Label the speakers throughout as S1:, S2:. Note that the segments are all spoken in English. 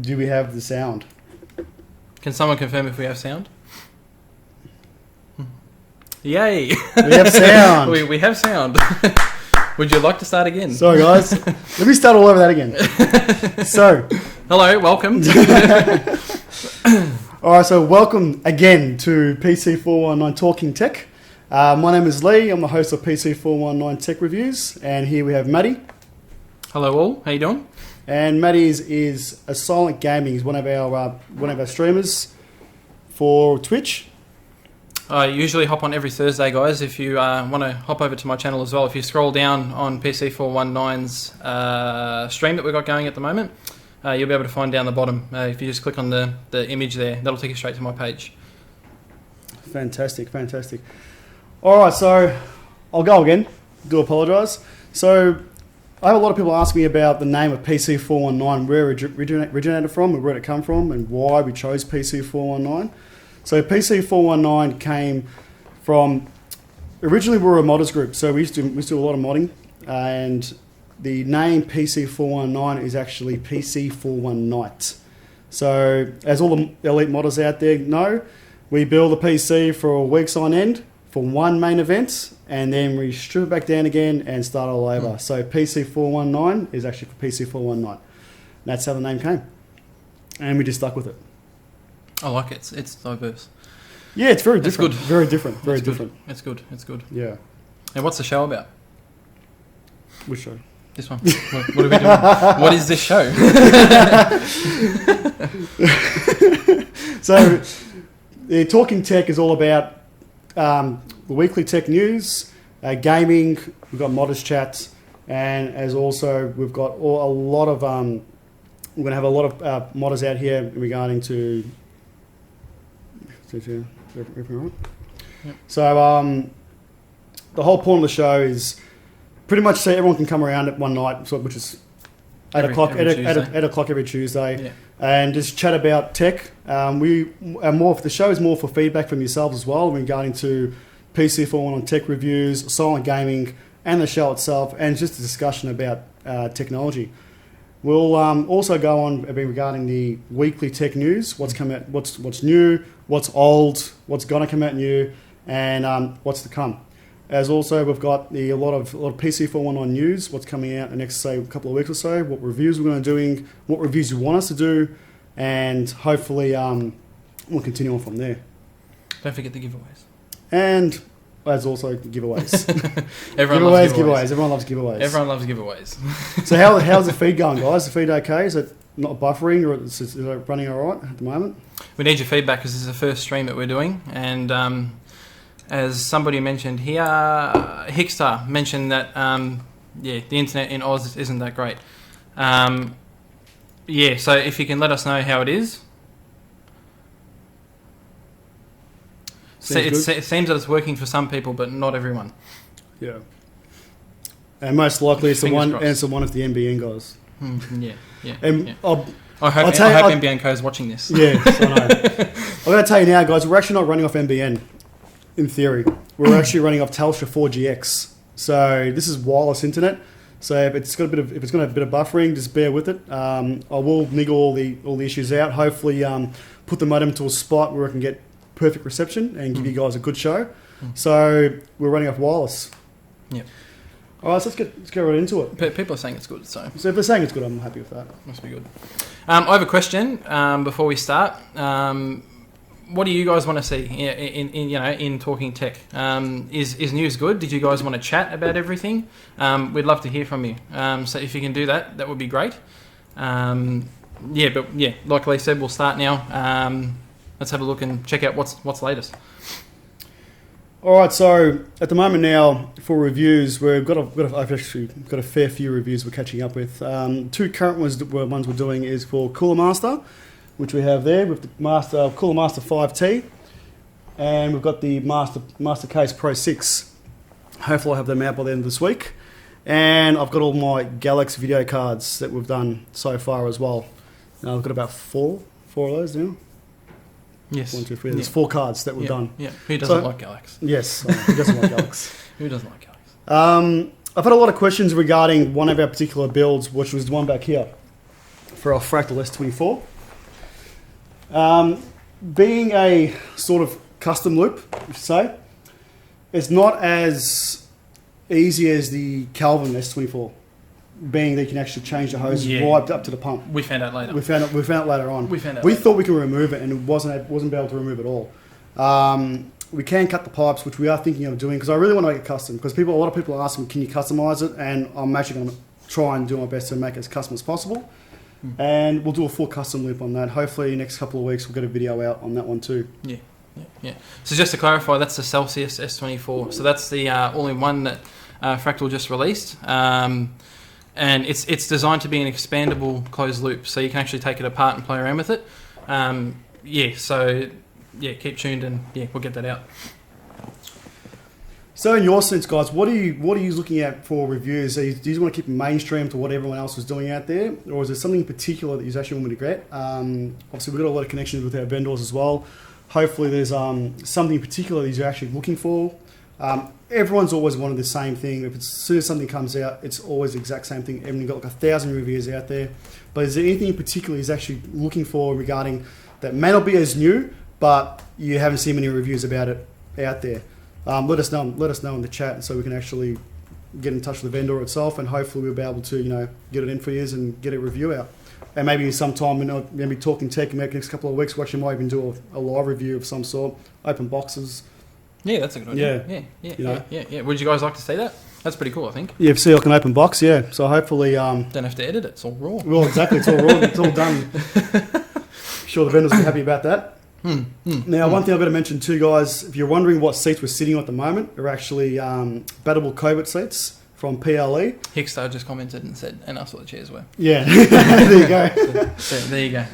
S1: Do we have the sound?
S2: Can someone confirm if we have sound? Yay!
S1: We have sound.
S2: we have sound. Would you like to start again?
S1: Sorry, guys. Let me start all over that again. So,
S2: hello, welcome.
S1: All right, so welcome again to PC419 Talking Tech. My name is Lee. I'm the host of PC419 Tech Reviews, and here we have Matty.
S2: Hello, all. How you doing?
S1: And Matty is a Silent Gaming. He's one of our streamers for Twitch.
S2: I usually hop on every Thursday, guys. If you want to hop over to my channel as well, if you scroll down on PC419's stream that we've got going at the moment, you'll be able to find down the bottom. If you just click on the image there, that'll take you straight to my page.
S1: Fantastic. All right, so I'll go again. Do apologise. So I have a lot of people ask me about the name of PC419, where it originated from, and where it come from, and why we chose PC419. So PC419 came from, originally we were a modders group, so we used to do a lot of modding, and the name PC419 is actually PC419. So as all the elite modders out there know, we build a PC for weeks on end for one main event, and then we strip it back down again and start all over. So PC419 is actually for PC419. That's how the name came, and we just stuck with it.
S2: I like it. It's diverse.
S1: Yeah, it's very different.
S2: It's good.
S1: Very different. Very different.
S2: It's good.
S1: Yeah.
S2: And what's the show about?
S1: Which show?
S2: This one. What are we doing? What is this show?
S1: So, the Talking Tech is all about the weekly tech news, gaming. We've got modders chats, and as also we've got a lot of we're going to have a lot of modders out here regarding to. Everything right? Yep. So the whole point of the show is pretty much so everyone can come around at one night, which is 8 o'clock every Tuesday,
S2: yeah.
S1: And just chat about tech. The show is more for feedback from yourselves as well regarding to PC419 tech reviews, silent gaming, and the show itself, and just a discussion about technology. We'll also go on regarding the weekly tech news, what's come out, what's new, what's old, what's going to come out new, and what's to come. As also, we've got a lot of PC419 news, what's coming out in the next, say, couple of weeks or so, what reviews we're going to be doing, what reviews you want us to do, and hopefully we'll continue on from there.
S2: Don't forget the giveaways.
S1: And as also giveaways.
S2: Everyone loves
S1: giveaways. Everyone loves giveaways.
S2: Everyone loves giveaways.
S1: So how's the feed going, guys? Is the feed okay? Is it not buffering, or is it running all right at the moment?
S2: We need your feedback because this is the first stream that we're doing, and as somebody mentioned here, Hickstar mentioned that the internet in Oz isn't that great. So if you can let us know how it is. It seems that it's working for some people, but not everyone.
S1: Yeah. And most likely it's the one of the NBN guys.
S2: Yeah.
S1: And
S2: yeah. I hope NBN Co is watching this.
S1: Yes, I know. I'm going to tell you now, guys, we're actually not running off NBN, in theory. We're actually running off Telstra 4GX. So this is wireless internet. So if it's got a bit of buffering, just bear with it. I will niggle all the issues out. Hopefully put the modem to a spot where I can get perfect reception and give you guys a good show. So we're running off wireless.
S2: Yep.
S1: All right, so let's get right into it.
S2: People are saying it's good, so
S1: if they're saying it's good, I'm happy with that.
S2: Must be good. I have a question before we start. What do you guys want to see in Talking Tech? Is news good? Did you guys want to chat about everything? We'd love to hear from you. So if you can do that, that would be great. Like Lee said, we'll start now. Let's have a look and check out what's latest.
S1: All right, so at the moment now for reviews, I've actually got a fair few reviews we're catching up with. Two current ones we're doing is for Cooler Master, which we have there with the Cooler Master 5T, and we've got the Master Case Pro 6. Hopefully I'll have them out by the end of this week. And I've got all my Galaxy video cards that we've done so far as well. Now I've got about four of those now.
S2: Yes.
S1: 1, 2, 3. There's 4 cards that we've done.
S2: Yeah. Who doesn't like Galaxy?
S1: Yes. Who doesn't like Galaxy?
S2: Who doesn't like Galaxy?
S1: I've had a lot of questions regarding one of our particular builds, which was the one back here for our Fractal S24. Being a sort of custom loop, you should say, it's not as easy as the Kelvin S24, being that you can actually change the hose right up to the pump.
S2: We found out later.
S1: We found out later on.
S2: We
S1: thought we could remove it, and it wasn't able to remove it all. We can cut the pipes, which we are thinking of doing, because I really want to make it custom. Because a lot of people are asking, can you customize it? And I'm actually going to try and do my best to make it as custom as possible. And we'll do a full custom loop on that. Hopefully, next couple of weeks, we'll get a video out on that one too.
S2: Yeah. So just to clarify, that's the Celsius S24. So that's the all-in-one that Fractal just released. And it's designed to be an expandable closed loop, so you can actually take it apart and play around with it. Keep tuned, and we'll get that out.
S1: So in your sense, guys, what are you looking at for reviews? Do you want to keep it mainstream to what everyone else is doing out there, or is there something in particular that you actually want me to get? Obviously, we've got a lot of connections with our vendors as well. Hopefully, there's something in particular that you're actually looking for. Everyone's always wanted the same thing. As soon as something comes out, it's always the exact same thing. Everyone's got like 1,000 reviews out there. But is there anything in particular he's actually looking for regarding that may not be as new, but you haven't seen many reviews about it out there? Let us know in the chat, so we can actually get in touch with the vendor itself, and hopefully we'll be able to get it in for you and get a review out. And maybe sometime maybe talking tech in the next couple of weeks, we actually might even do a live review of some sort, open boxes.
S2: Yeah, that's a good idea. Yeah. Would you guys like to see that? That's pretty cool, I think.
S1: Yeah, see like an open box, yeah. So hopefully...
S2: don't have to edit it, it's all raw.
S1: Well, exactly, it's all raw, it's all done. Sure, the vendors will be happy about that. Now, one thing I've got to mention too, guys, if you're wondering what seats we're sitting on at the moment, they're actually battable COVID seats from PLE.
S2: Hickstar just commented and said, and asked what the chairs were.
S1: Yeah, there you go.
S2: There you go.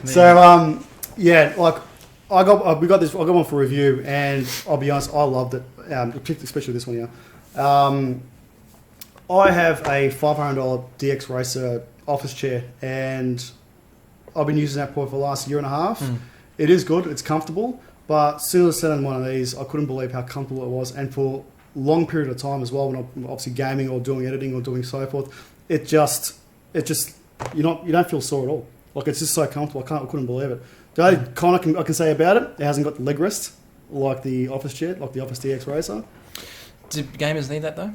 S1: We got one for review, and I'll be honest, I loved it, especially this one here. I have a $500 DX Racer office chair, and I've been using that for the last year and a half. It is good, it's comfortable, but as soon as I sat on one of these, I couldn't believe how comfortable it was, and for a long period of time as well, when I'm obviously gaming or doing editing or doing so forth, it just you don't feel sore at all. Like, it's just so comfortable, I couldn't believe it. The only con I can say about it hasn't got the leg rest like the office chair, like the Office DX Racer.
S2: Do gamers need that though?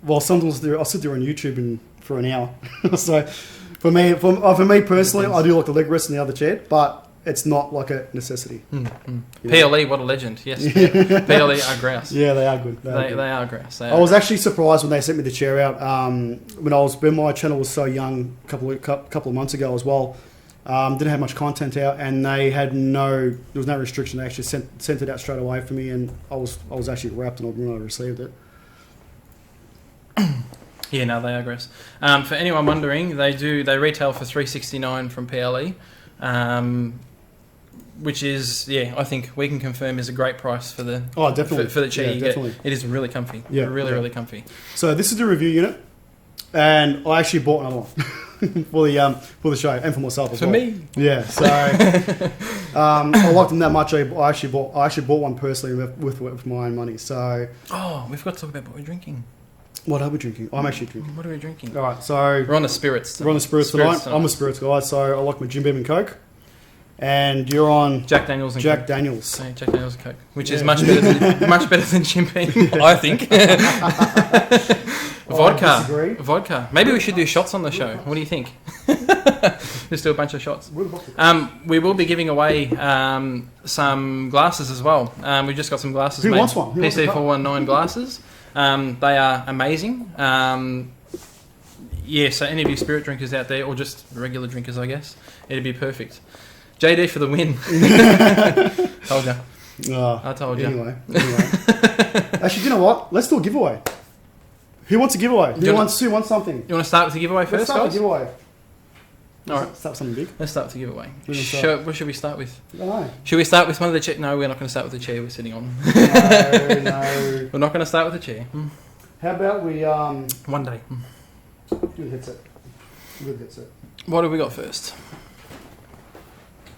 S1: Well, sometimes I'll sit there on YouTube for an hour. So for me personally, I do like the leg rest in the other chair, but it's not like a necessity.
S2: PLE, what a legend! Yes, PLE are grouse.
S1: Yeah, they are good.
S2: They are grouse.
S1: I was actually surprised when they sent me the chair out. When my channel was so young, a couple of months ago as well. Didn't have much content out, and there was no restriction. They actually sent it out straight away for me, and I was actually wrapped when I received it.
S2: Yeah, no, they are gross. For anyone wondering, they retail for $369 from PLE, which is I think we can confirm is a great price for the
S1: definitely
S2: for the chair you
S1: definitely.
S2: get. It is really comfy. Really comfy.
S1: So this is the review unit, and I actually bought another one. for the show and for myself as well.
S2: For me?
S1: Yeah. So I liked them that much. I actually bought one personally with my own money. So
S2: we've got to talk about what we're drinking.
S1: What are we drinking? I'm actually drinking.
S2: What are we drinking?
S1: All right. So
S2: we're on the spirits.
S1: We're on the spirits tonight. I'm a spirits guy, so I like my Jim Beam and Coke. And you're on
S2: Jack Daniels and
S1: Jack
S2: Coke.
S1: Daniels.
S2: Yeah, Jack Daniels and Coke, which is much better than Jim Beam, I think. Vodka. Maybe we should do shots on the show. What do you think? Just do a bunch of shots. We will be giving away some glasses as well. We've just got some glasses.
S1: Who wants one?
S2: PC419 glasses. They are amazing. So any of you spirit drinkers out there, or just regular drinkers, I guess, it'd be perfect. JD for the win. Told you. I told you.
S1: Anyway. Actually, you know what? Let's do a giveaway. Who wants a giveaway? Who wants something?
S2: You want to start with the giveaway first,
S1: Let's start
S2: guys?
S1: with the giveaway.
S2: All right.
S1: Start with something big.
S2: Let's start with the giveaway. What should we start with?
S1: I don't know.
S2: Should we start with one of the chairs? No, we're not going to start with the chair we're sitting on.
S1: No.
S2: We're not going to start with the chair.
S1: How about we...
S2: One day.
S1: Good headset.
S2: What have we got first?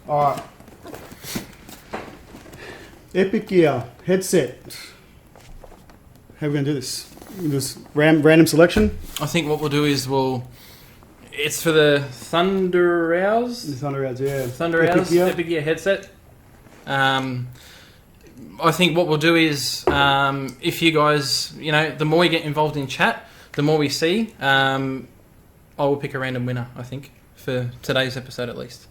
S1: Alright. Epic Gear headset. How are we going to do this? Just random selection.
S2: I think what we'll do is it's for the Thunder Hours.
S1: The Thunder Hours, yeah.
S2: Thunder Hours Epic Gear headset. I think what we'll do is, if you guys, the more you get involved in chat, the more we see, I will pick a random winner, I think, for today's episode at least.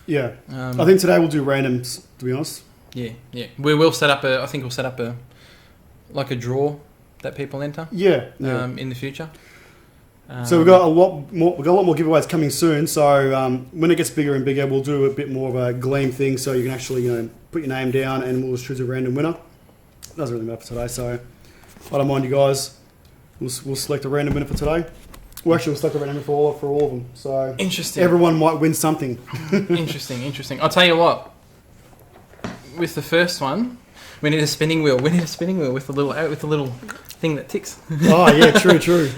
S1: Yeah. I think today we'll do randoms, to be honest.
S2: Yeah. We will set up we'll set up a draw that people enter.
S1: Yeah.
S2: In the future.
S1: So we've got a lot more giveaways coming soon. So when it gets bigger and bigger, we'll do a bit more of a gleam thing, so you can actually put your name down and we'll just choose a random winner. Doesn't really matter for today, so I don't mind you guys. We'll select a random winner for today. We'll select a random winner for all of them. So
S2: interesting.
S1: Everyone might win something.
S2: Interesting. I'll tell you what. With the first one, we need a spinning wheel. with the little thing that ticks.
S1: Oh yeah, true.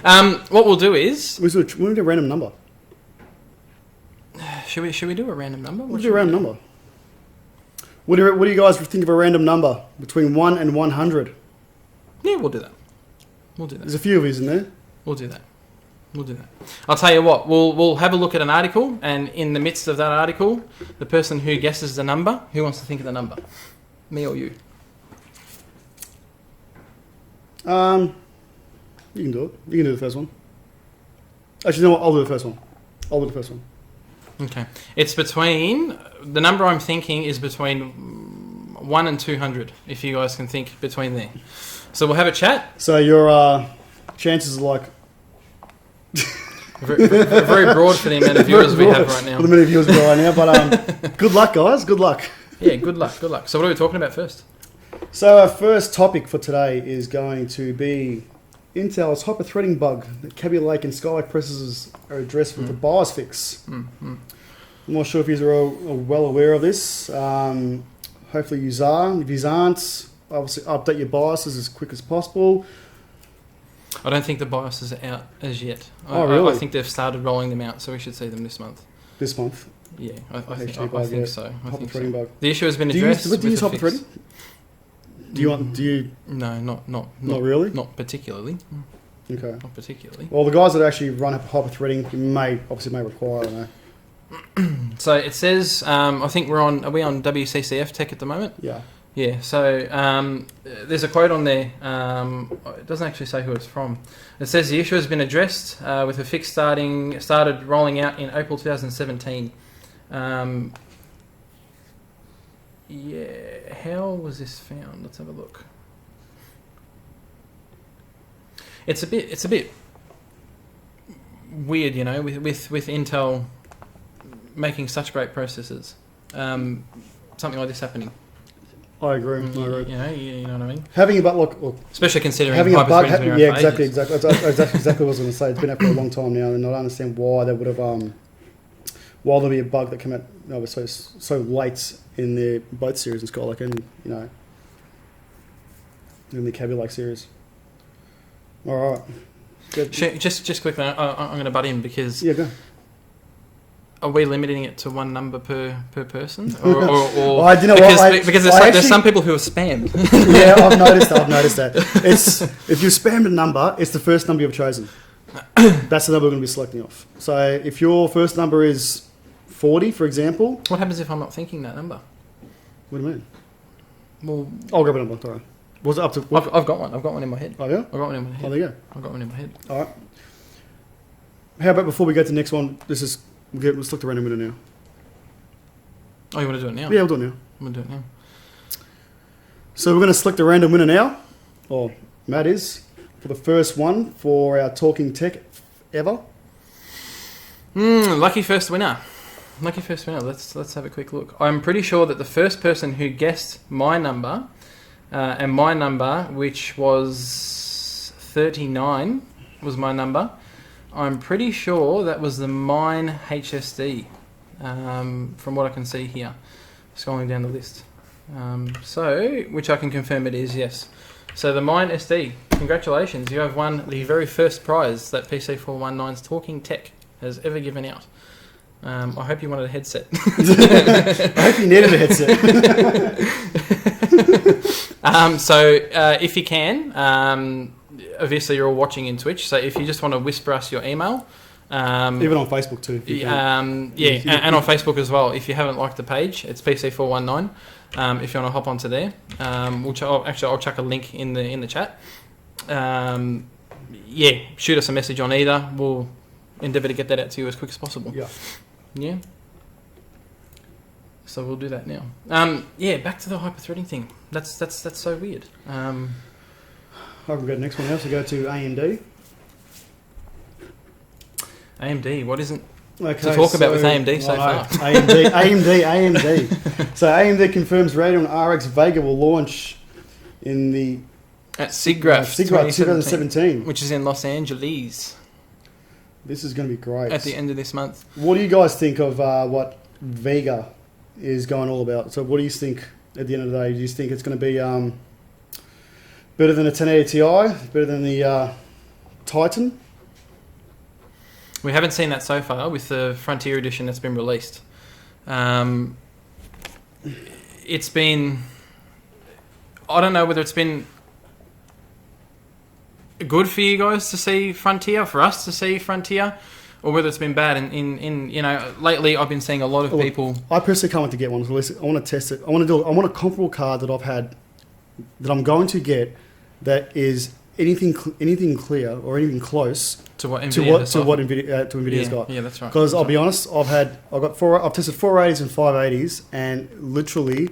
S2: What we'll do is
S1: we'll do a random number.
S2: Should we do a random number?
S1: We'll do a random number. What do you guys think of a random number between 1 and 100?
S2: Yeah, we'll do that.
S1: There's a few of these in there.
S2: We'll do that. I'll tell you what. We'll have a look at an article, and in the midst of that article, the person who guesses the number, who wants to think of the number, me or you?
S1: You can do it. You can do the first one. Actually, you know what? I'll do the first one.
S2: Okay. It's between... The number I'm thinking is between 1 and 200, if you guys can think between there. So we'll have a chat.
S1: So your chances are like...
S2: very broad for the amount of viewers we have right now.
S1: For the amount of viewers we have right now. But good luck, guys. Good luck.
S2: Yeah, good luck. So what are we talking about first?
S1: So our first topic for today is going to be Intel's hyper-threading bug that Kaby Lake and Skylake processors are addressed with the BIOS fix. I'm not sure if you are well aware of this. Hopefully you are. If you aren't, obviously update your BIOSes as quick as possible.
S2: I don't think the BIOS are out as yet.
S1: Oh, really?
S2: I think they've started rolling them out, so we should see them this month.
S1: This month?
S2: Yeah, I think so.
S1: Hyper-threading bug.
S2: The issue has been addressed.
S1: Do you use hyper-threading?
S2: No, not
S1: really?
S2: Not particularly.
S1: Okay.
S2: Not particularly.
S1: Well, the guys that actually run hyper-threading may require, I don't know.
S2: So it says, I think are we on WCCF Tech at the moment?
S1: Yeah.
S2: Yeah, so there's a quote on there. It doesn't actually say who it's from. It says the issue has been addressed with a fix started rolling out in April 2017. Yeah, how was this found? Let's have a look. It's a bit weird, with Intel making such great processors. Something like this happening.
S1: I agree.
S2: You know what I mean.
S1: Having a bug,
S2: especially considering
S1: having a bug.
S2: Exactly.
S1: That's exactly what I was going to say. It's been out for a long time now, and I don't understand why they would have. Why there'll be a bug that came out so late in their both series in Skylake and in the Kaby Lake series. All right.
S2: Just quickly, I'm going to butt in because
S1: go.
S2: Are we limiting it to one number per person? Or because there's some people who are spammed.
S1: Yeah, I've noticed that. It's if you spammed a number, it's the first number you've chosen. That's the number we're going to be selecting off. So if your first number is 40, for example.
S2: What happens if I'm not thinking that number?
S1: What do you mean?
S2: Well,
S1: I'll grab a number. Sorry. Was it up to?
S2: I've got one. I've got one in my head.
S1: Oh yeah.
S2: I've got one in my head.
S1: Oh, there you go.
S2: I've got one in my head.
S1: All right. How about before we go to the next one? Let's select a random winner now.
S2: Oh, you want to do it now?
S1: Yeah, we'll do it now.
S2: I'm going to do it now.
S1: So we're going to select a random winner now. Or Matt is for the first one for our Talking Tech ever.
S2: Lucky first winner. Let's have a quick look. I'm pretty sure that the first person who guessed my number, and my number, which was 39, was my number. I'm pretty sure that was the Mine HSD, from what I can see here, scrolling down the list. Which I can confirm it is, yes. So the Mine SD, congratulations, you have won the very first prize that PC419's Talking Tech has ever given out. I hope you wanted a headset.
S1: I hope you needed a headset.
S2: So if you can, obviously you're all watching in Twitch, so if you just want to whisper us your email.
S1: Even on Facebook too.
S2: And on Facebook as well. If you haven't liked the page, it's PC419. If you want to hop onto there, I'll chuck a link in the chat. Shoot us a message on either. We'll endeavour to get that out to you as quick as possible. Yeah. So we'll do that now. Back to the hyper-threading thing. That's so weird.
S1: I'll go to the next one now. So go to AMD.
S2: AMD, what isn't to talk about with AMD so far?
S1: AMD. So AMD confirms Radeon RX Vega will launch in the
S2: at SIGGRAPH
S1: 2017,
S2: which is in Los Angeles.
S1: This is going to be great.
S2: At the end of this month.
S1: What do you guys think of what Vega is going all about? So what do you think at the end of the day? Do you think it's going to be better than a 1080 Ti? Better than the Titan?
S2: We haven't seen that so far with the Frontier Edition that's been released. It's been... I don't know whether it's been good for you guys to see Frontier, for us to see Frontier, or whether it's been bad. In lately I've been seeing a lot of people...
S1: I personally can't wait to get one. So I want to test it. I want a comparable card that I've had, that I'm going to get, that is anything clear or anything close to what Nvidia's got.
S2: Yeah, that's right.
S1: Because I'll be honest, I've tested 480s and 580s, and literally,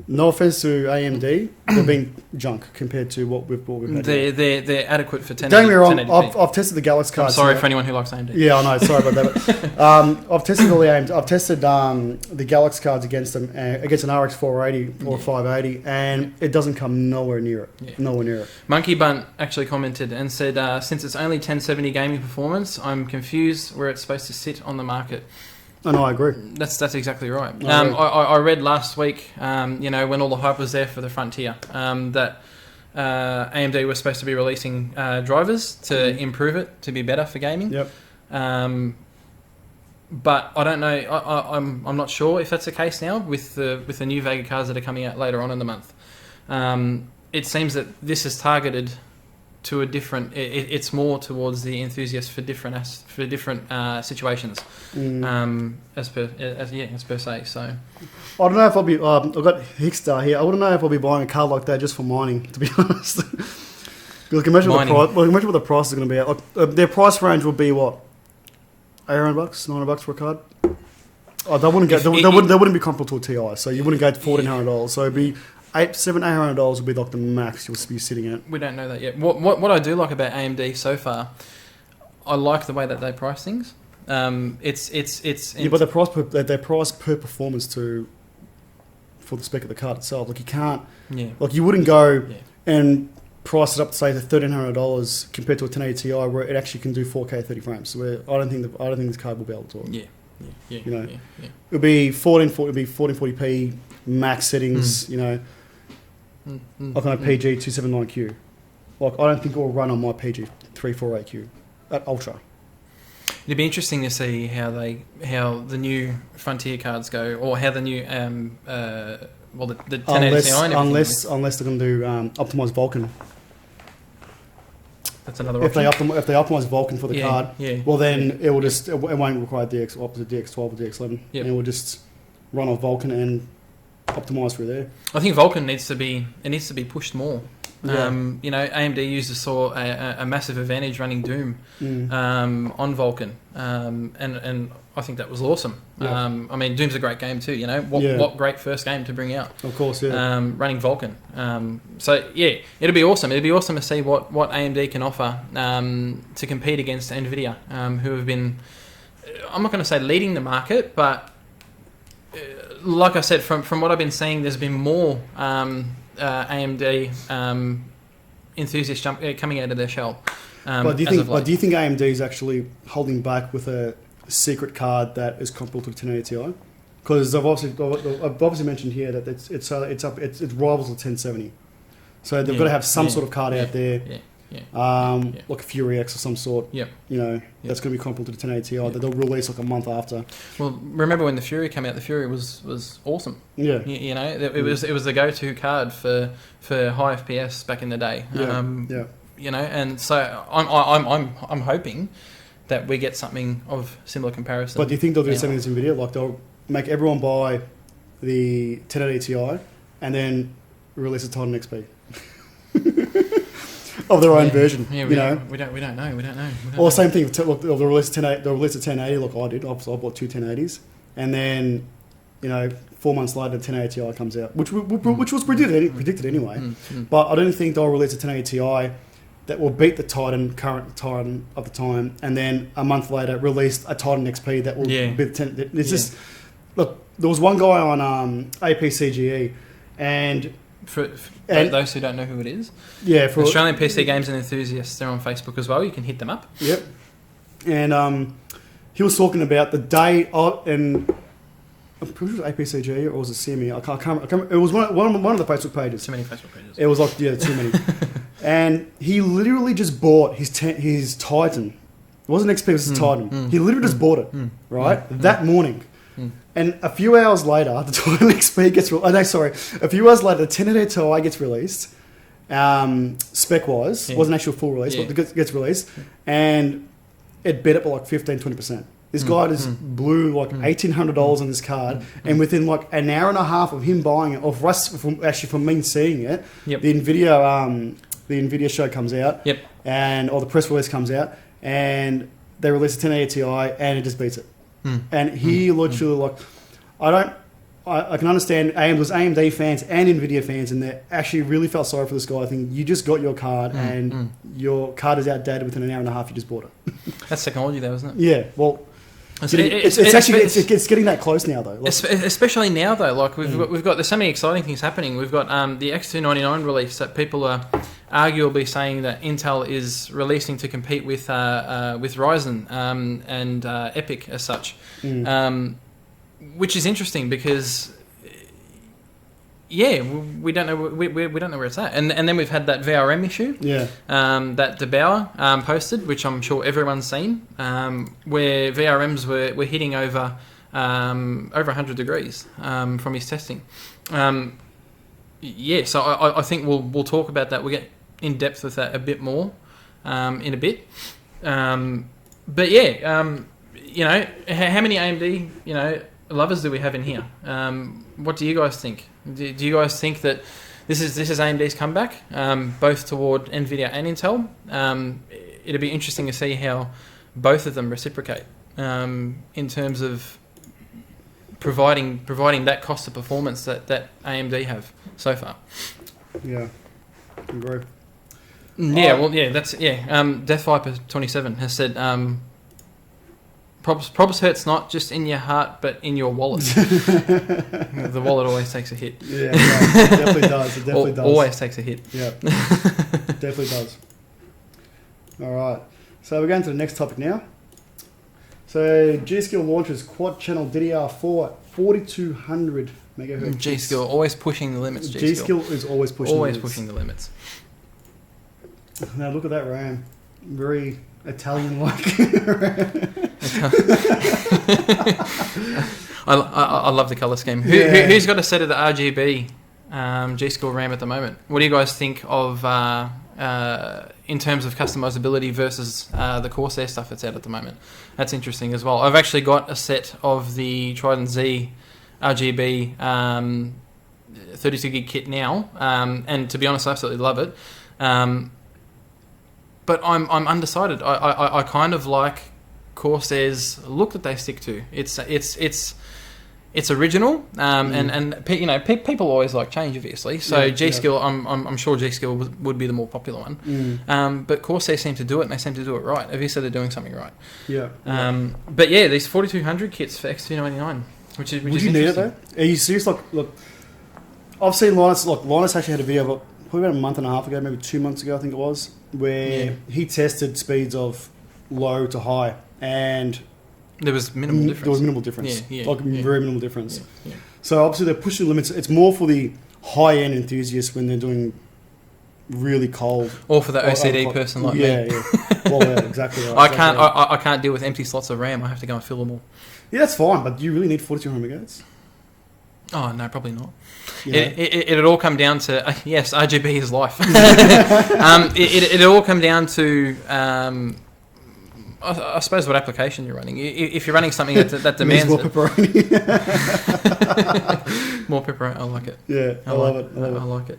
S1: no offense to AMD, they've been junk compared to what we've had.
S2: They're adequate for 1080p.
S1: Don't get me wrong, I've tested the Galaxy cards.
S2: I'm sorry for anyone who likes AMD.
S1: Yeah, I know. Sorry about that. I've tested all the AMD. I've tested the Galaxy cards against them, against an RX 480 or 580, and it doesn't come nowhere near it. Yeah. Nowhere near it.
S2: Monkey Bunt actually commented and said, since it's only 1070 gaming performance, I'm confused where it's supposed to sit on the market.
S1: No, I agree.
S2: That's exactly right. I read last week, when all the hype was there for the Frontier, that AMD was supposed to be releasing drivers to improve it, to be better for gaming.
S1: Yep.
S2: But I don't know. I'm not sure if that's the case now with the new Vega cards that are coming out later on in the month. It seems that this is targeted to a different. It's more towards the enthusiasts for different situations. As per se. So
S1: I don't know if I'll be. I've got Hickstar here. I wouldn't know if I'll be buying a card like that just for mining. To be honest, look, imagine what the price is going to be at. Their price range will be what, $800, $900 for a card. Oh, they wouldn't be comparable to a TI. So you wouldn't go to $1,400. So it'd be $800 would be like the max you'll be sitting at.
S2: We don't know that yet. What I do like about AMD so far, I like the way that they price things. But
S1: their price per performance for the spec of the card itself. Like you can't, like you wouldn't go and price it up to say to $1,300 compared to a 1080 Ti where it actually can do 4K 30 frames. So I don't think this card will be able to. It'll be 1440p max settings. Like on a PG279Q. Like I don't think it will run on my PG348Q at Ultra.
S2: It'd be interesting to see how the new Frontier cards go, or how the new the 1080 Ti
S1: unless they're going to do optimized Vulkan.
S2: That's another option.
S1: If they optimize Vulkan for the card, well then it won't require DX12 or DX11, and it will just run off Vulkan and optimize through there. I
S2: think Vulkan needs to be pushed more. AMD used to saw a massive advantage running Doom on Vulkan, and I think that was awesome. Doom's a great game too. What great first game to bring out.
S1: Of course,
S2: running Vulkan. It'll be awesome. It'll be awesome to see what AMD can offer to compete against Nvidia, who have been, I'm not going to say leading the market, but like I said, from what I've been seeing, there's been more AMD enthusiasts coming out of their shell.
S1: Do you think AMD is actually holding back with a secret card that is comparable to the 1080 Ti? Because I've obviously mentioned here that it rivals the 1070. So they've got to have some sort of card out there. Like a Fury X of some sort. That's going to be comparable to the 1080 Ti that they'll release like a month after.
S2: Well, remember when the Fury came out? The Fury was awesome. It was the go-to card for high FPS back in the day. you know, and so I'm hoping that we get something of similar comparison.
S1: But do you think they'll do something that's NVIDIA? Like they'll make everyone buy the 1080 Ti and then release a Titan XP of their own version?
S2: Yeah,
S1: we don't
S2: know.
S1: Or same thing. Look, they'll release a 1080. Look, I did. I bought two 1080s, and then 4 months later, the 1080 Ti comes out, which was predicted anyway. But I don't think they'll release a 1080 Ti that will beat the current Titan of the time, and then a month later release a Titan XP that will beat the 10. It's just look. There was one guy on APCGE, and
S2: for those who don't know who it is, for Australian PC Games and Enthusiasts, they're on Facebook as well. You can hit them up.
S1: Yep. And he was talking about the day and I'm pretty sure it was APCG or was it CME? I can't remember. It was one of the Facebook pages.
S2: Too many Facebook pages.
S1: It was like too many. And he literally just bought his Titan. It wasn't XP, it was his Titan. He literally just bought it, right? That morning. And a few hours later, the Titan XP gets a few hours later, the 1080 Ti gets released, spec-wise. It wasn't actual full release, but it gets released. And it beat up by like 15-20%. This guy just blew like $1,800 on this card, and within like an hour and a half of him buying it, from me seeing it, the NVIDIA show comes out, or the press release comes out, and they release a 1080 Ti, and it just beats it. And he literally I can understand there's AMD fans and NVIDIA fans, and they actually really felt sorry for this guy. I think you just got your card, and your card is outdated within an hour and a half. You just bought it.
S2: That's technology, though, isn't it?
S1: Yeah. Well, it's getting that close now, though.
S2: Especially now, though. Like we've got there's so many exciting things happening. We've got the X299 release that people are arguably saying that Intel is releasing to compete with Ryzen and Epic as such, which is interesting because we don't know we don't know where it's at, and then we've had that VRM issue that DeBauer posted, which I'm sure everyone's seen, where VRMs were hitting over 100 degrees from his testing. So I think we'll talk about that. We'll get in depth with that a bit more in a bit. But how many AMD lovers do we have in here? What do you guys think? Do you guys think that this is AMD's comeback, both toward NVIDIA and Intel? It'll be interesting to see how both of them reciprocate in terms of providing that cost of performance that AMD have so far. Yeah,
S1: I agree.
S2: That's Death Viper 27 has said Probs hurts not just in your heart but in your wallet. The wallet always takes a hit.
S1: Yeah, it definitely does. It definitely does.
S2: Always takes a hit.
S1: Yeah, definitely does. All right, so we're going to the next topic now. So G.Skill launches quad channel DDR4 at 4200 megahertz.
S2: G.Skill always pushing the limits.
S1: G.Skill is always pushing
S2: the limits.
S1: Now look at that RAM. Very Italian-like.
S2: I love the colour scheme. Who's got a set of the RGB G.Skill RAM at the moment? What do you guys think of in terms of customizability versus the Corsair stuff that's out at the moment? That's interesting as well. I've actually got a set of the Trident Z RGB 32 gig kit now, and to be honest, I absolutely love it. But I'm undecided. I kind of like Corsair's look that they stick to. It's original, and people always like change, obviously. So G.Skill, I'm sure G.Skill would be the more popular one. But Corsair seem to do it, and they seem to do it right. Obviously, they're doing something right. But these 4200 kits for X299, which is would you need it though?
S1: Are you serious? Look, I've seen Linus. Look, Linus actually had a video probably about a month and a half ago, maybe 2 months ago, I think it was, where he tested speeds of low to high, and
S2: there was minimal difference.
S1: There was minimal difference, very minimal difference.
S2: Yeah.
S1: So obviously they're pushing the limits. It's more for the high-end enthusiasts when they're doing really cold,
S2: or for the OCD person like me.
S1: Yeah. Well, exactly. Right,
S2: I can't deal with empty slots of RAM. I have to go and fill them all.
S1: Yeah, that's fine, but do you really need 4200 megahertz?
S2: Oh no, probably not.
S1: You know?
S2: It'd all come down to yes, RGB is life. It'd all come down to I suppose what application you're running. If you're running something that demands
S1: more pepperoni.
S2: More pepperoni, I like it.
S1: Yeah, I love it.
S2: I like it.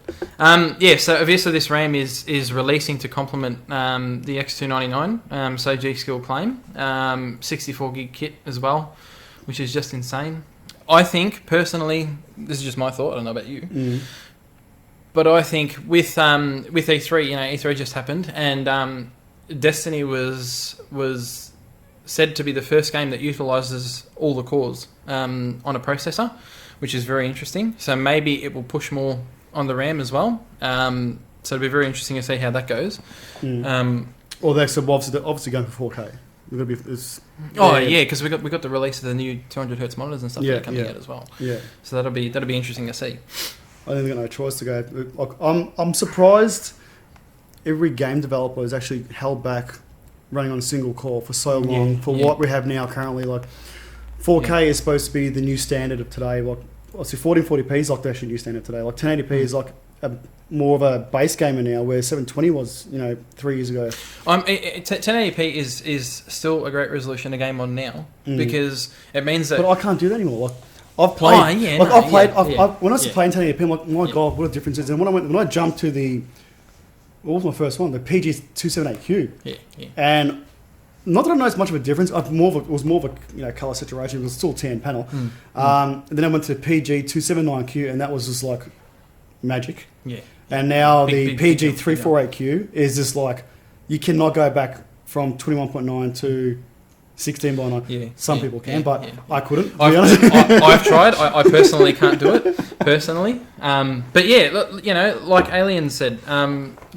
S2: Yeah, so obviously this RAM is releasing to complement the X299. So G.Skill claim 64 gig kit as well, which is just insane. I think personally, this is just my thought. I don't know about you, but I think with E3, E3 just happened, and Destiny was said to be the first game that utilizes all the cores on a processor, which is very interesting. So maybe it will push more on the RAM as well. So it'll be very interesting to see how that goes.
S1: Or they're obviously going for 4K. We're gonna be,
S2: because we got the release of the new 200 hertz monitors and stuff that are coming out as well. Yeah. So that'll be interesting to see.
S1: I think they've got no choice to go. Like, I'm surprised every game developer has actually held back running on a single core for so long for what we have now currently. Like 4K is supposed to be the new standard of today. Like obviously 1440p is like the actual new standard today. Like 1080p is like more of a base gamer now, where 720 was 3 years ago.
S2: 1080p is still a great resolution to game on now because it means that.
S1: But I can't do that anymore. Like I've played. When I was playing 1080p, I'm like, my god, what a difference is! And when I jumped to the what was my first one? The PG278Q. Yeah. And not that I noticed much of a difference. It was more of a color saturation. It was still 10 panel. And then I went to the PG279Q, and that was just like magic. Yeah. And now the PG348Q is just like you cannot go back from 21.9 to 16:9. Yeah, some people can, but I couldn't.
S2: I've tried. I personally can't do it. Personally, but like Alien said,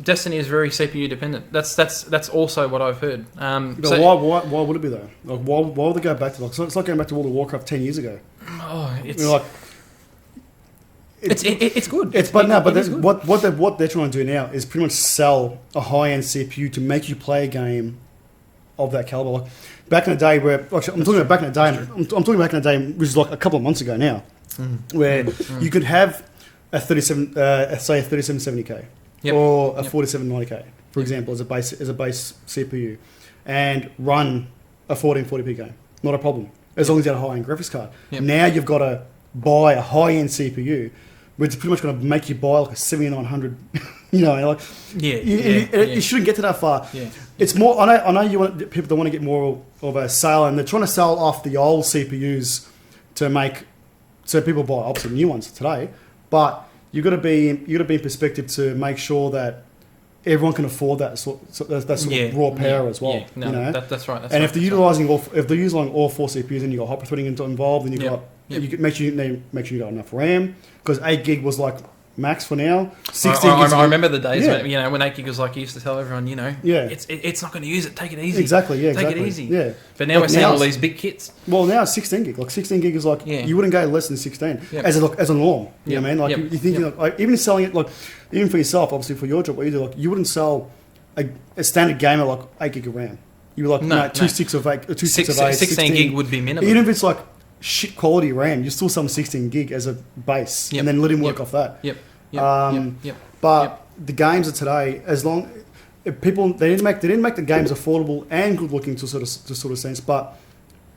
S2: Destiny is very CPU dependent. That's also what I've heard.
S1: Why would it be though? Like why would they go back to it's like going back to World of Warcraft 10 years ago.
S2: Oh, it's
S1: like.
S2: It's good.
S1: What they're trying to do now is pretty much sell a high-end CPU to make you play a game of that caliber. Like back in the day, I'm talking about back in the day, which is like a couple of months ago now, where you could have a 3770K or a 4790K, for example, as a base CPU, and run a 1440p game. Not a problem, as long as you have a high-end graphics card. Now you've got to buy a high-end CPU, which is pretty much going to make you buy like a 7900. You shouldn't get to that far. Yeah. It's more. I know you want people that want to get more of a sale, and they're trying to sell off the old CPUs so people buy obviously new ones today. But you got to be in perspective to make sure that everyone can afford that sort of raw power as well. Yeah. No,
S2: that's right.
S1: If they're utilizing all four CPUs, and you got hyper threading involved, and you got. You can make sure you got enough RAM, because 8 gig was like max for now. 16
S2: I remember the days when 8 gig was like, you used to tell everyone, it's not going to use it. Take it easy.
S1: Exactly. Yeah.
S2: Take it easy. Yeah. But now we're seeing all these big kits.
S1: Well, now it's 16 gig. Like 16 gig is like you wouldn't go less than 16 as a norm. You know what I mean? Like you think like even selling it even for yourself, obviously for your job, what you do, like you wouldn't sell a standard gamer like 8 gig of RAM. You were like 2 sticks of 8, 2 sticks of 8,
S2: 16 gig would be minimum.
S1: Even if it's like shit quality RAM, you still sell 16 gig as a base, and then let him work off that. But the games of today, as long people they didn't make the games affordable and good looking to sort of sense, but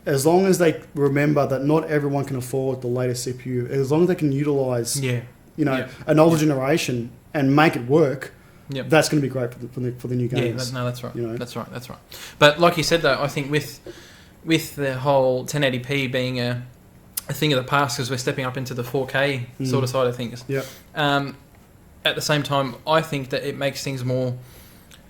S1: as long as they remember that not everyone can afford the latest CPU, as long as they can utilize an older generation and make it work. That's going to be great for the new games.
S2: That's right. That's right. But like you said, though, I think with the whole 1080p being a thing of the past, because we're stepping up into the 4K sort of side of things. At the same time, I think that it makes things more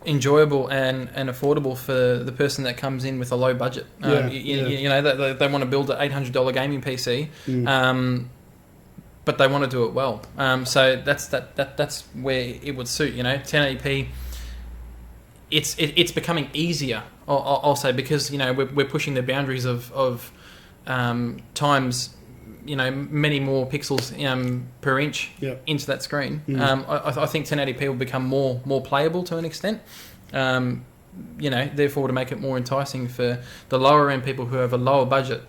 S2: enjoyable and affordable for the person that comes in with a low budget. They want to build an $800 gaming PC, but they want to do it well. So that's where it would suit. 1080p. It's becoming easier. I'll say, because we're pushing the boundaries of times, many more pixels per inch into that screen. I think 1080p will become more playable to an extent. Therefore to make it more enticing for the lower end people who have a lower budget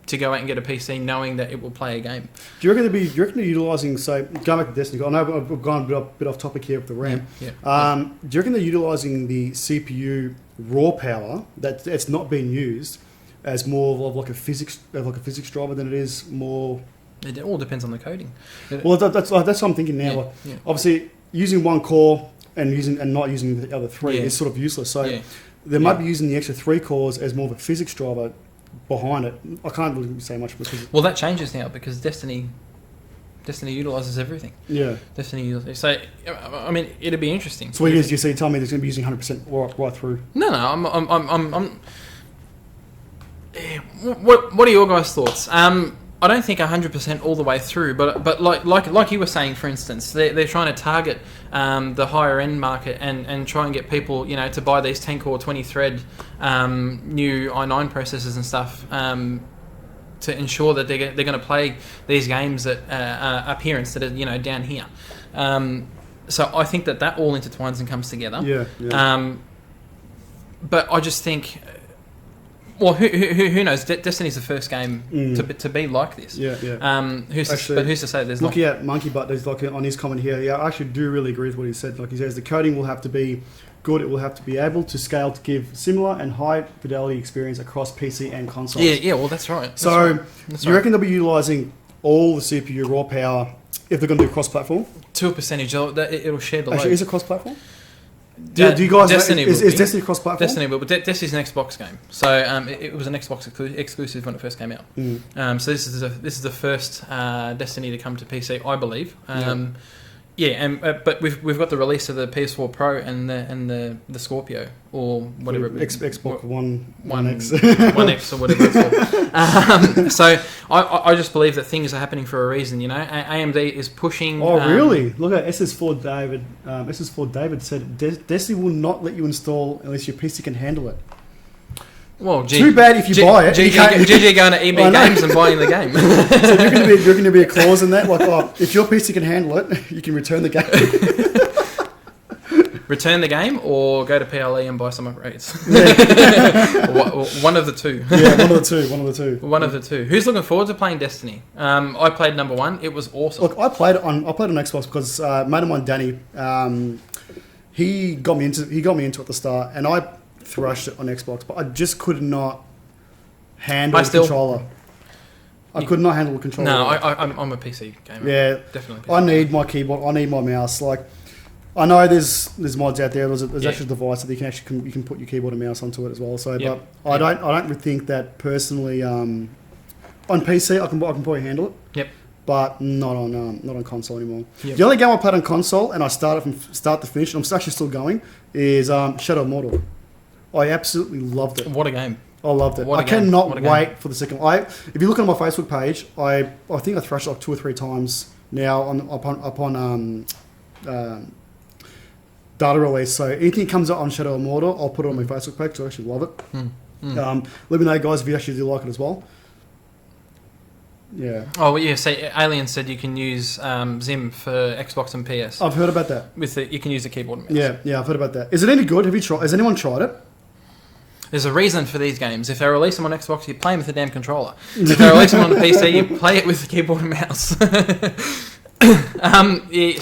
S2: to go out and get a PC knowing that it will play a game.
S1: Do you reckon they're utilising, so going back to Destiny, I know I've gone a bit off topic here with the RAM.
S2: Yeah.
S1: Do you reckon they're utilising the CPU raw power that it's not being used as more of like a physics driver than it is more?
S2: It all depends on the coding.
S1: Well, that's what I'm thinking now.
S2: Yeah.
S1: Obviously, using one core and not using the other three is sort of useless. So they might be using the extra 3 cores as more of a physics driver behind it. I can't really say much because
S2: that changes now because Destiny utilises everything.
S1: Yeah.
S2: So I mean, it'd be interesting.
S1: So what do you see? Tell me, they're going to be using 100% right through.
S2: No. I'm What are your guys' thoughts? I don't think 100% all the way through, but like you were saying, for instance, they're trying to target the higher end market and try and get people, to buy these 10 core 20 thread new i9 processors and stuff to ensure that they're going to play these games that are up here instead of down here. So I think that all intertwines and comes together.
S1: Yeah.
S2: But I just think. Well, who knows? Destiny's the first game to be like this.
S1: Yeah.
S2: Who's to say there's
S1: looking at Monkey Butt, there's like on his comment here. Yeah, I actually do really agree with what he said. Like he says, the coding will have to be good. It will have to be able to scale to give similar and high fidelity experience across PC and consoles.
S2: Yeah. Well, that's right.
S1: You reckon they'll be utilising all the CPU raw power if they're going to do cross-platform?
S2: To a percentage, it'll share the load.
S1: Actually, is it cross-platform? Do you guys
S2: Destiny
S1: know, is Destiny cross-platform?
S2: Destiny will, but Destiny's an Xbox game, so it was an Xbox exclusive when it first came out. So this is the first Destiny to come to PC, I believe. But we've got the release of the PS4 Pro and the Scorpio or whatever
S1: Xbox One X
S2: One X or whatever it's called. So I just believe that things are happening for a reason. AMD is pushing.
S1: Oh really? Look at SS4 David. SS4 David said Destiny will not let you install unless your PC can handle it.
S2: Well,
S1: too bad if you buy it.
S2: GG going to EB Games and buying the game.
S1: So you're going to be a clause in that, like, if your PC can handle it, you can return the game.
S2: Return the game, or go to PLE and buy some upgrades. One of the two.
S1: Yeah, one of the two.
S2: Who's looking forward to playing Destiny? I played number 1. It was awesome.
S1: Look, I played on Xbox because a mate of mine, Danny, he got me into it at the start, and I thrashed it on Xbox, but I just could not handle the controller. I could not handle the controller.
S2: No, I'm a PC gamer.
S1: Yeah,
S2: definitely. PC
S1: I need my keyboard. I need my mouse. Like, I know there's mods out there. There's actually a device that you can put your keyboard and mouse onto it as well. So, but I don't think that personally. On PC, I can probably handle it.
S2: Yep.
S1: But not on console anymore.
S2: Yep.
S1: The only game I played on console, and I started from start to finish, and I'm actually still going, is Shadow of Mordor. I absolutely loved it.
S2: What a game.
S1: I loved it. I cannot wait for the second. If you look on my Facebook page, I think I thrashed it like 2 or 3 times now upon data release. So anything that comes out on Shadow of Mordor, I'll put it on my Facebook page because I actually love it. Let me know, guys, if you actually do like it as well. Yeah.
S2: Oh, yeah. Say, Alien said you can use Zim for Xbox and PS.
S1: I've heard about that.
S2: You can use the keyboard and mouse.
S1: Yeah, I've heard about that. Is it any good? Has anyone tried it?
S2: There's a reason for these games. If they release them on Xbox, you play them with the damn controller. If they release them on the PC, you play it with the keyboard and mouse.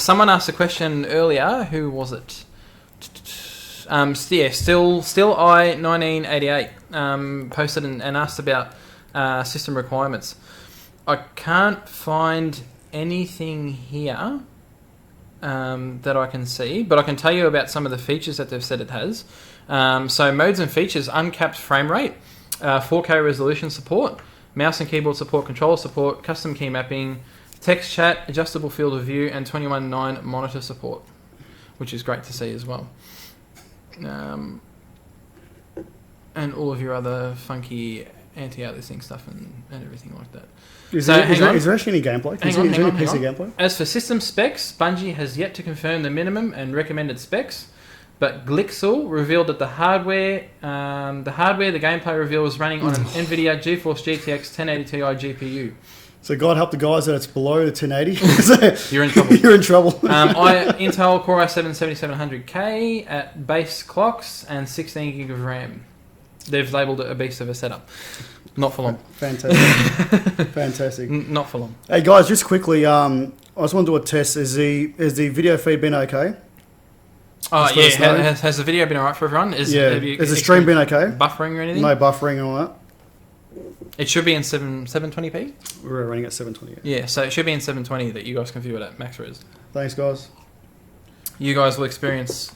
S2: Someone asked a question earlier. Who was it? Still I1988 posted and asked about system requirements. I can't find anything here that I can see, but I can tell you about some of the features that they've said it has. So modes and features: uncapped frame rate, 4K resolution support, mouse and keyboard support, controller support, custom key mapping, text chat, adjustable field of view, and 21.9 monitor support, which is great to see as well. And all of your other funky anti-aliasing stuff and everything like that.
S1: Is there actually any gameplay? Is there any PC gameplay?
S2: As for system specs, Bungie has yet to confirm the minimum and recommended specs, but Glixel revealed that the hardware the gameplay reveal was running on an NVIDIA GeForce GTX 1080 Ti GPU. So
S1: God help the guys that it's below the 1080.
S2: You're in trouble.
S1: You're in trouble.
S2: Intel Core i7 7700K at base clocks and 16 gig of RAM. They've labelled it a beast of a setup. Not for long.
S1: Fantastic. Fantastic.
S2: Not for long.
S1: Hey guys, just quickly, I just want to do a test. Is the video feed been okay?
S2: Oh yeah, has the video been alright for everyone?
S1: Has the stream been okay?
S2: Buffering or anything?
S1: No buffering and all that.
S2: It should be in 720p.
S1: We're running at 720.
S2: Yeah, so it should be in 720 that you guys can view it at max res.
S1: Thanks, guys.
S2: You guys will experience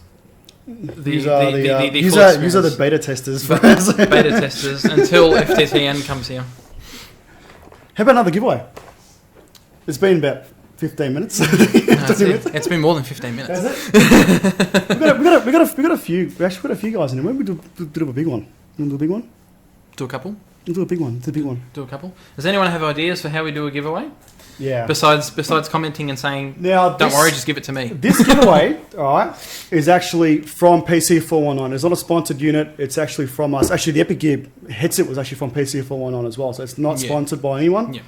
S1: These are the beta testers for us.
S2: Beta testers until FTTN comes here.
S1: How about another giveaway? It's been about 15 minutes.
S2: It's been more than 15 minutes.
S1: Has it? we got a few. We actually got a few guys in there. When we do a big one. You want to do a big one?
S2: Do a couple.
S1: Do a big one. It's a big one.
S2: Do a couple. Does anyone have ideas for how we do a giveaway?
S1: Yeah.
S2: Besides commenting and saying, don't worry, just give it to me. This
S1: giveaway, all right, is actually from PC419. It's not a sponsored unit. It's actually from us. Actually, the Epic Gear headset was actually from PC419 as well. So it's not sponsored by anyone. Yeah.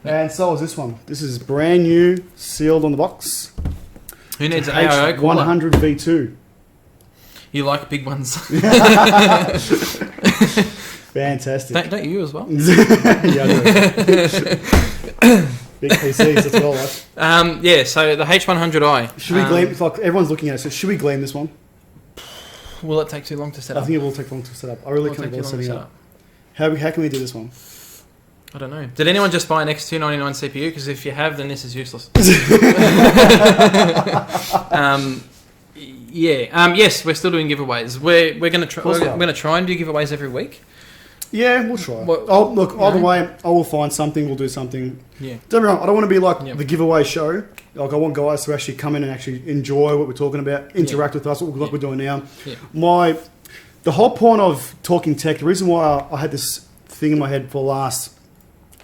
S1: And so is this one. This is brand new, sealed on the box.
S2: Who needs an AIO cooler?
S1: 100 V2.
S2: You like big ones.
S1: Fantastic.
S2: Don't you as well?
S1: Yeah, I do. Big PCs as well, right?
S2: Yeah, so the H100i.
S1: Should we gleam? It's like everyone's looking at it. So should we gleam this one?
S2: Will it take too long to set up?
S1: I think it will take long to set up. I really can't bother setting up. How can we do this one?
S2: I don't know. Did anyone just buy an X299 CPU? Because if you have, then this is useless. Yes, we're still doing giveaways. We're going to try. We're going to try and do giveaways every week.
S1: Yeah, we'll try. Either way, I will find something. We'll do something.
S2: Yeah.
S1: Don't get me wrong. I don't want to be like the giveaway show. Like I want guys to actually come in and actually enjoy what we're talking about, interact with us, like we're doing now. Yeah. The whole point of talking tech, the reason why I had this thing in my head for the last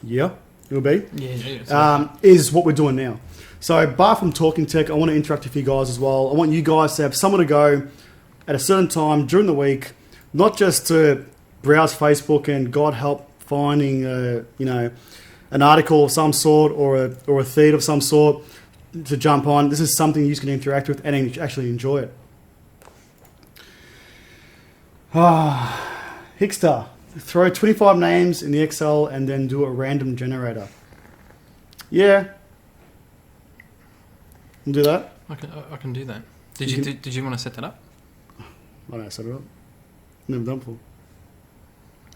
S1: year, it'll be, is what we're doing now. So, apart from talking tech, I want to interact with you guys as well. I want you guys to have someone to go at a certain time during the week, not just to browse Facebook and God help finding an article of some sort or a feed of some sort to jump on. This is something you can interact with and actually enjoy it. Hickstar, throw 25 names in the Excel and then do a random generator. Yeah, we'll do that.
S2: I can do that. Did you want to set that up?
S1: I don't know, set it up. Never done before.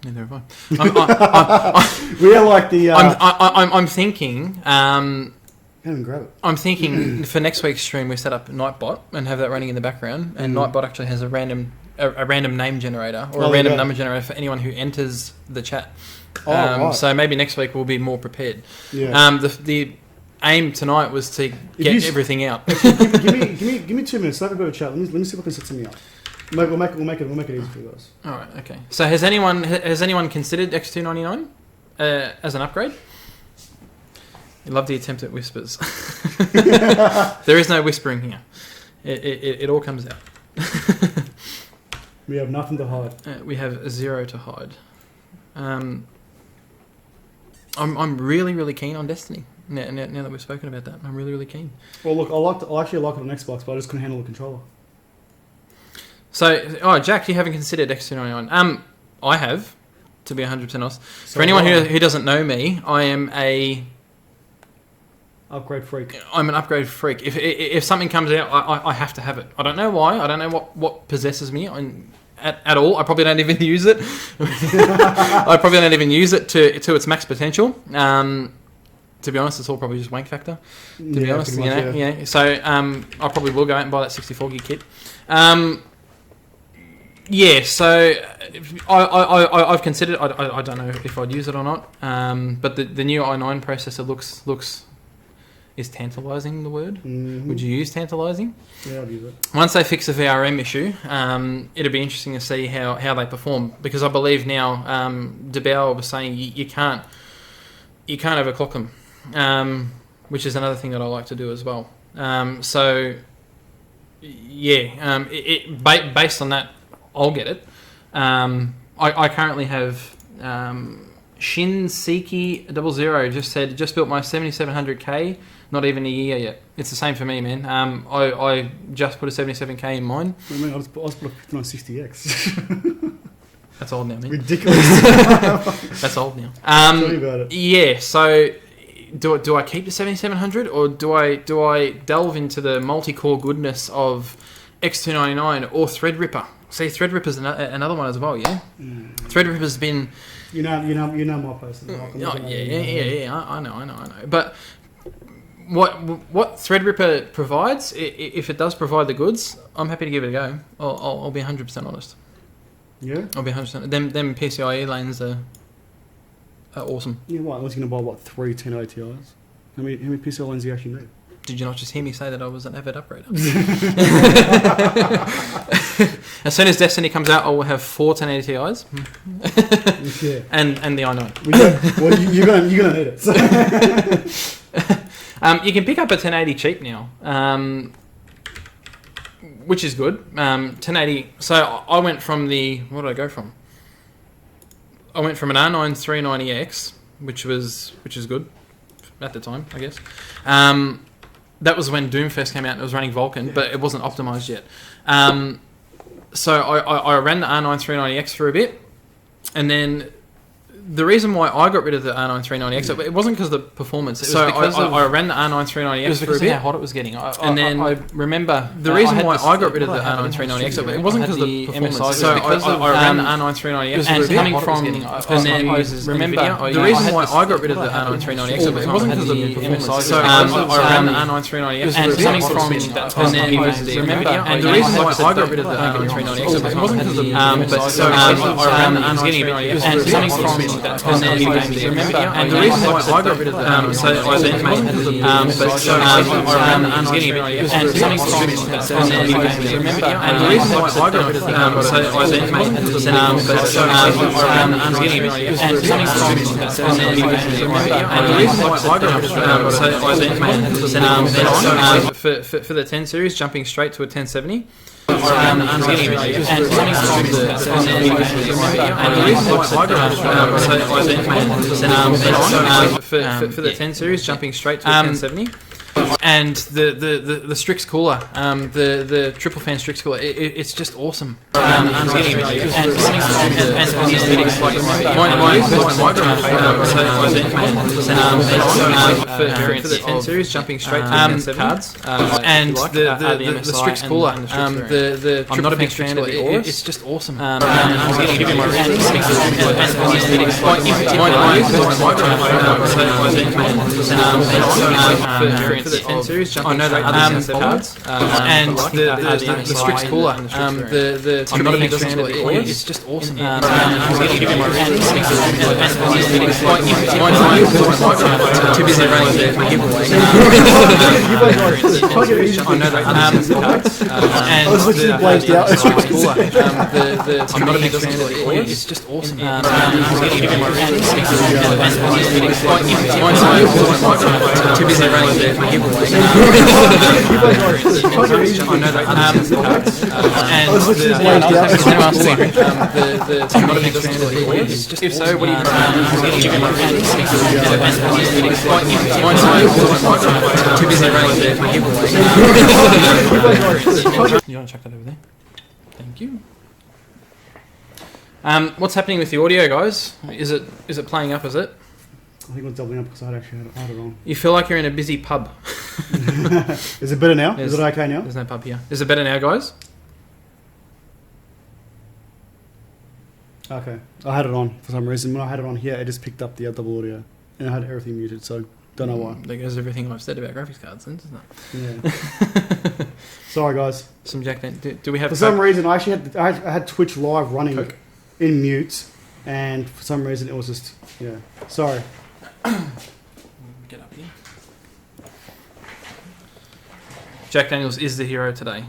S2: Neither have I.
S1: We are like the.
S2: I'm thinking.
S1: Grab it.
S2: I'm thinking for next week's stream we set up Nightbot and have that running in the background, and Nightbot actually has a random name generator or a random number generator for anyone who enters the chat. Right. So maybe next week we'll be more prepared. Yeah. The aim tonight was to get everything out.
S1: give me 2 minutes. Let me go to chat. Let me see if I can set something up. We'll make it easy for you guys.
S2: All right. Okay. So has anyone considered X299 as an upgrade? I love the attempt at whispers. There is no whispering here. It all comes out.
S1: We have nothing to hide.
S2: We have zero to hide. I'm really, really keen on Destiny. Now that we've spoken about that, I'm really, really keen.
S1: Well, look, I actually like it on Xbox, but I just couldn't handle the controller.
S2: So, Jack, you haven't considered X299. I have, to be 100% honest. For anyone who doesn't know me, I am a
S1: upgrade freak.
S2: I'm an upgrade freak. If something comes out, I have to have it. I don't know why. I don't know what possesses me at all. I probably don't even use it. I probably don't even use it to its max potential. To be honest, it's all probably just wank factor. To be honest, much. So I probably will go out and buy that 64 gig kit. So I've considered. I don't know if I'd use it or not. But the new i9 processor looks. Is tantalising the word? Mm-hmm. Would you use tantalising?
S1: Yeah, I'd use it.
S2: Once they fix the VRM issue, it'll be interesting to see how they perform, because I believe now DeBow was saying you can't overclock them, which is another thing that I like to do as well. Based on that, I'll get it. I currently have Shinseki 00 just built my 7700K. Not even a year yet. It's the same for me, man. I just put a 77K in mine.
S1: I just put a 5960X.
S2: That's old now, man.
S1: Ridiculous.
S2: That's old now.
S1: Tell me about it.
S2: Yeah, so do I keep the 7700 or do I delve into the multi-core goodness of X299 or Threadripper? See, Threadripper's another one as well, yeah? Threadripper's been...
S1: You know my person.
S2: I know. But what Threadripper provides, if it does provide the goods, I'm happy to give it a go. I'll be 100% honest.
S1: Yeah?
S2: I'll be 100%. Them PCIe lanes are awesome.
S1: Yeah, what? I was going to buy, 3 1080 Ti's? How many PCI lanes do you actually need?
S2: Did you not just hear me say that I was an avid upgrader? As soon as Destiny comes out, I will have 4 1080 Ti's.
S1: Yeah.
S2: And the i9.
S1: Well, you're gonna need it. So.
S2: You can pick up a 1080 cheap now, which is good. 1080. So I went from what did I go from? I went from an R9 390X, which is good at the time, I guess. That was when Doom first came out and it was running Vulkan, but it wasn't optimized yet. So I ran the R9 390X for a bit, and then the reason why I got rid of the R9 390X, it wasn't because of the performance. It was because I ran the R9 390X for a bit. How hot it was getting. I remember the reason why I got rid of the R9 390X, it wasn't because of the performance. So I ran the R9 390X and coming from, and then remember the reason why I got rid of the R9 390X, it wasn't because of the performance. So I ran the R9 390X and coming from, and then remember, and the reason why I got rid of the R9 390X, it wasn't because of the performance. So I ran the R9 390X and coming from. And then remember, and the reason why I got rid of the so I then but so I ran getting a bit and coming from and then remember, and the reason why I got rid of the so I then but so I ran getting a bit and coming from and then remember, and the reason why I got rid of the so I then for the 10 series, jumping straight to a 1070. For the 10 series, jumping straight to 1070. And the Strix cooler, the triple fan Strix cooler, it's just awesome. For the 10 series, jumping straight to 1070. And the Strix cooler, the triple fan Strix cooler, it's just awesome. For the 10 series, jumping straight to 1070. And the Strix cooler, the triple fan cooler, it's just awesome. Too busy running there for giveaway. I know that. And the Strix cooler, the triple fan cooler, it's just awesome. Too busy running there for giveaway. I know that. And if so, what do you too busy running there for giveaway. You want to check that over there? Thank you. What's happening with the audio, guys? Is it playing up? Is it?
S1: I think it was doubling up because I actually had it on.
S2: You feel like you're in a busy pub.
S1: Is it better now? Is it okay now?
S2: There's no pub here. Is it better now, guys?
S1: Okay. I had it on for some reason. When I had it on here, it just picked up the double audio. And I had everything muted, so don't know why.
S2: There goes everything I've said about graphics cards then, doesn't it?
S1: Yeah. Sorry, guys.
S2: Some Jack Dan. Do we have...
S1: For some reason, I actually had Twitch Live running in mute. And for some reason, it was just... Yeah. Sorry.
S2: Get up here. Jack Daniels is the hero today.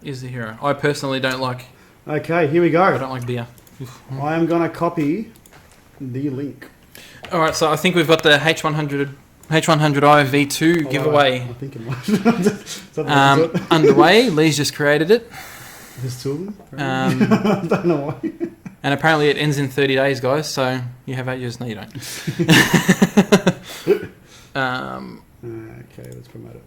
S2: Is the hero. I personally don't like...
S1: Okay, here we go.
S2: I don't like beer.
S1: I am going to copy the link.
S2: Alright, so I think we've got the H100i V2 giveaway.
S1: I think it might.
S2: Underway. Lee's just created it.
S1: There's two of them? I don't know why.
S2: And apparently it ends in 30 days, guys, so you have 8 years. No, you don't.
S1: Okay, let's promote it.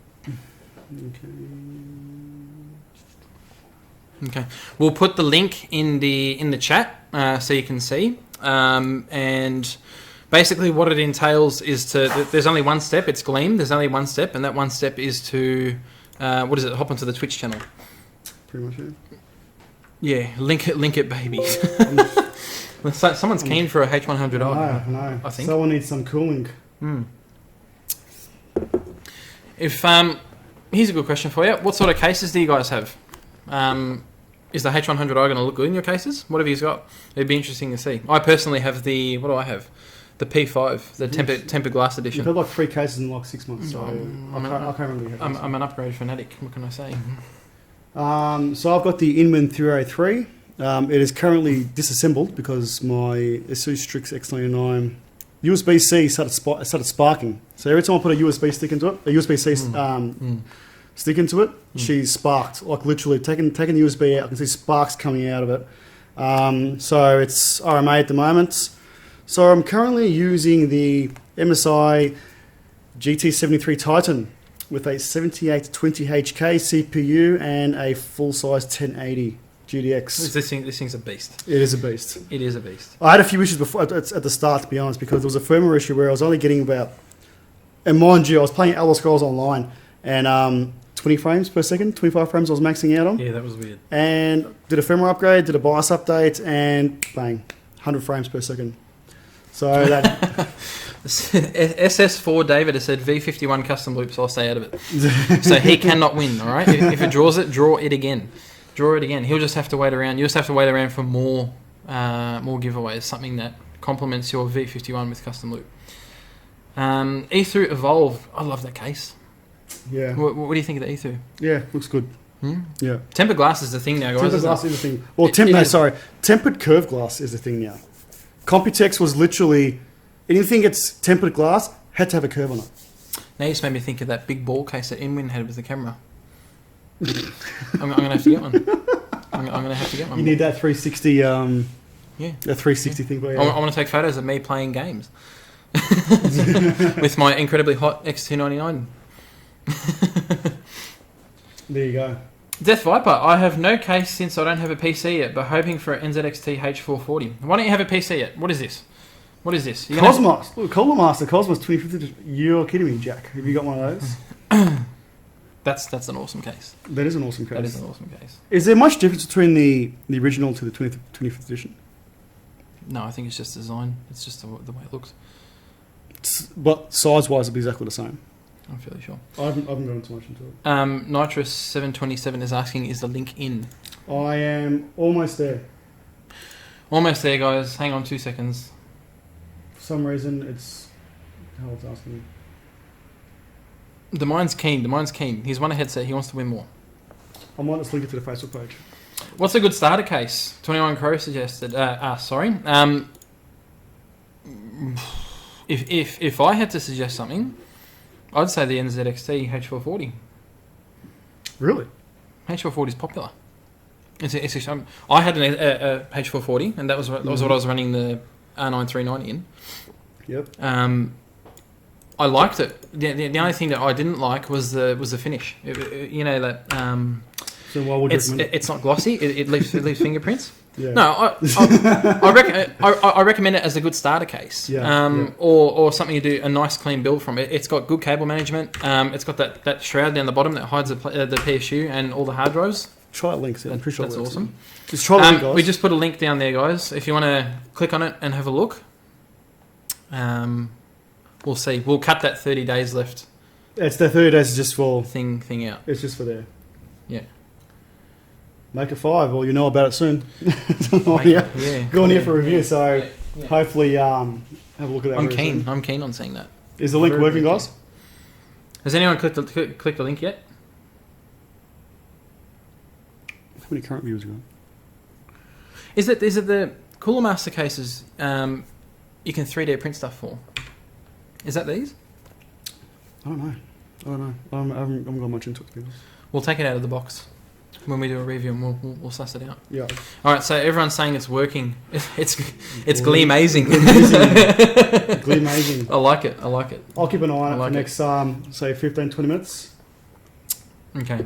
S2: Okay. We'll put the link in the chat. so you can see. And basically what it entails is there's only one step. It's Gleam. There's only one step, and that one step is to hop onto the Twitch channel.
S1: Pretty much it.
S2: Yeah, link it, baby. Someone's keen for a H100.
S1: No.
S2: I think
S1: someone needs some cooling.
S2: If here's a good question for you. What sort of cases do you guys have? Is the H100i going to look good in your cases? What have you got? It'd be interesting to see. I personally have what do I have? The P5, the tempered glass edition.
S1: You've had like 3 cases in like 6 months, so I can't remember.
S2: I'm an upgrade fanatic. What can I say?
S1: So I've got the Inman 303. It is currently disassembled because my ASUS Strix X99 USB-C started sparking. So every time I put a USB stick into it, a USB-C stick into it, she sparked. Like literally taking the USB out, I can see sparks coming out of it. So it's RMA at the moment. So I'm currently using the MSI GT73 Titan with a 7820HK CPU and a full-size 1080 GTX.
S2: This thing's a beast.
S1: It is a beast.
S2: It is a beast.
S1: I had a few issues before at the start, to be honest, because there was a firmware issue where I was only getting about, and mind you, I was playing Elder Scrolls Online, and 20 frames per second, 25 frames I was maxing out on.
S2: Yeah, that was weird.
S1: And did a firmware upgrade, did a BIOS update, and bang, 100 frames per second. So that...
S2: SS4 David has said V51 custom loop, so I'll stay out of it. So he cannot win, all right? If it draws it, draw it again. Draw it again. He'll just have to wait around. You'll just have to wait around for more giveaways, something that complements your V51 with custom loop. E3 Evolve, I love that case.
S1: Yeah.
S2: What do you think of the E3?
S1: Yeah, looks good. Yeah.
S2: Tempered glass is the thing now, guys.
S1: Tempered glass is the thing. Well, tempered curved glass is the thing now. Computex was literally anything that's tempered glass had to have a curve on it.
S2: Now you just made me think of that big ball case that Inwin had with the camera. I'm going to have to get one. I'm going to have to get one.
S1: You need that 360. Yeah. That 360 thing.
S2: I want to take photos of me playing games with my incredibly hot X299.
S1: There you go.
S2: Death Viper, I have no case since I don't have a PC yet, but hoping for an NZXT H440. Why don't you have a PC yet? What is this? What is this?
S1: Cosmos. Look, Colomaster Cosmos 25th edition. You're kidding me, Jack. Have you got one of those?
S2: That's an awesome case.
S1: That is an awesome case.
S2: That is an awesome case.
S1: Is there much difference between the original to the 25th edition?
S2: No, I think it's just design. It's just the way it looks.
S1: But size-wise, it'll be exactly the same.
S2: I'm fairly sure.
S1: I haven't gone too much into it.
S2: Nitrous 727 is asking, is the link in?
S1: I am almost there.
S2: Almost there, guys. Hang on 2 seconds.
S1: For some reason, it's... How it's asking me.
S2: The mind's keen. He's won a headset. He wants to win more. I
S1: might just link it to the Facebook page.
S2: What's a good starter case? 21 Crow suggested. If I had to suggest something, I'd say the NZXT H440.
S1: Really?
S2: H440 is popular. I had a H440, and that was what I was running the R9390 in.
S1: Yep.
S2: I liked it. The only thing that I didn't like was the finish.
S1: So why would you recommend it?
S2: It's not glossy. It leaves fingerprints.
S1: Yeah.
S2: No, I recommend it as a good starter case.
S1: Yeah.
S2: Or something you do a nice clean build from it. It's got good cable management. It's got that shroud down the bottom that hides the PSU and all the hard drives.
S1: Try links. I'm pretty sure
S2: that's awesome.
S1: Just try the link, guys.
S2: We just put a link down there, guys. If you want to click on it and have a look. We'll see. We'll cut that 30 days left.
S1: It's the 30 days is just for
S2: thing out.
S1: It's just for there.
S2: Yeah.
S1: Make it 5, or you know about it soon. Go on here for a review. So hopefully, have a look at that.
S2: I'm keen. I'm keen on seeing that.
S1: Is the link working, guys?
S2: Has anyone clicked the link yet?
S1: How many current viewers are on?
S2: Is it the Cooler Master cases? You can 3D print stuff for. Is that these?
S1: I don't know. I haven't gone much into it, to be honest.
S2: We'll take it out of the box when we do a review, and we'll suss it out.
S1: Yeah.
S2: All right. So everyone's saying it's working. It's glee-mazing.
S1: Glee-mazing.
S2: I like it.
S1: I'll keep an eye on it for next, say, 15, 20 minutes.
S2: Okay.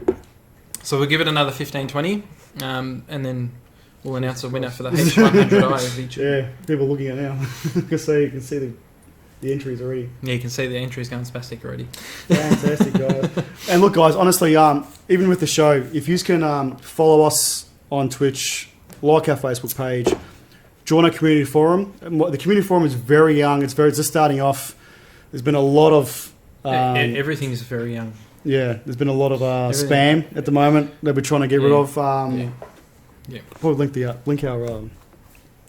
S2: So we'll give it another 15, 20, and then We'll announce a winner for the H100i of each.
S1: Yeah, people are looking at it now. You can see the entries already.
S2: Yeah, you can see the entries going spastic already.
S1: Fantastic, guys. And look, guys, honestly, even with the show, if you can follow us on Twitch, like our Facebook page, join our community forum. The community forum is very young. It's just starting off. There's been a lot of...
S2: everything is very young.
S1: Yeah, there's been a lot of spam at the moment that we're trying to get rid of.
S2: Yeah.
S1: Probably link our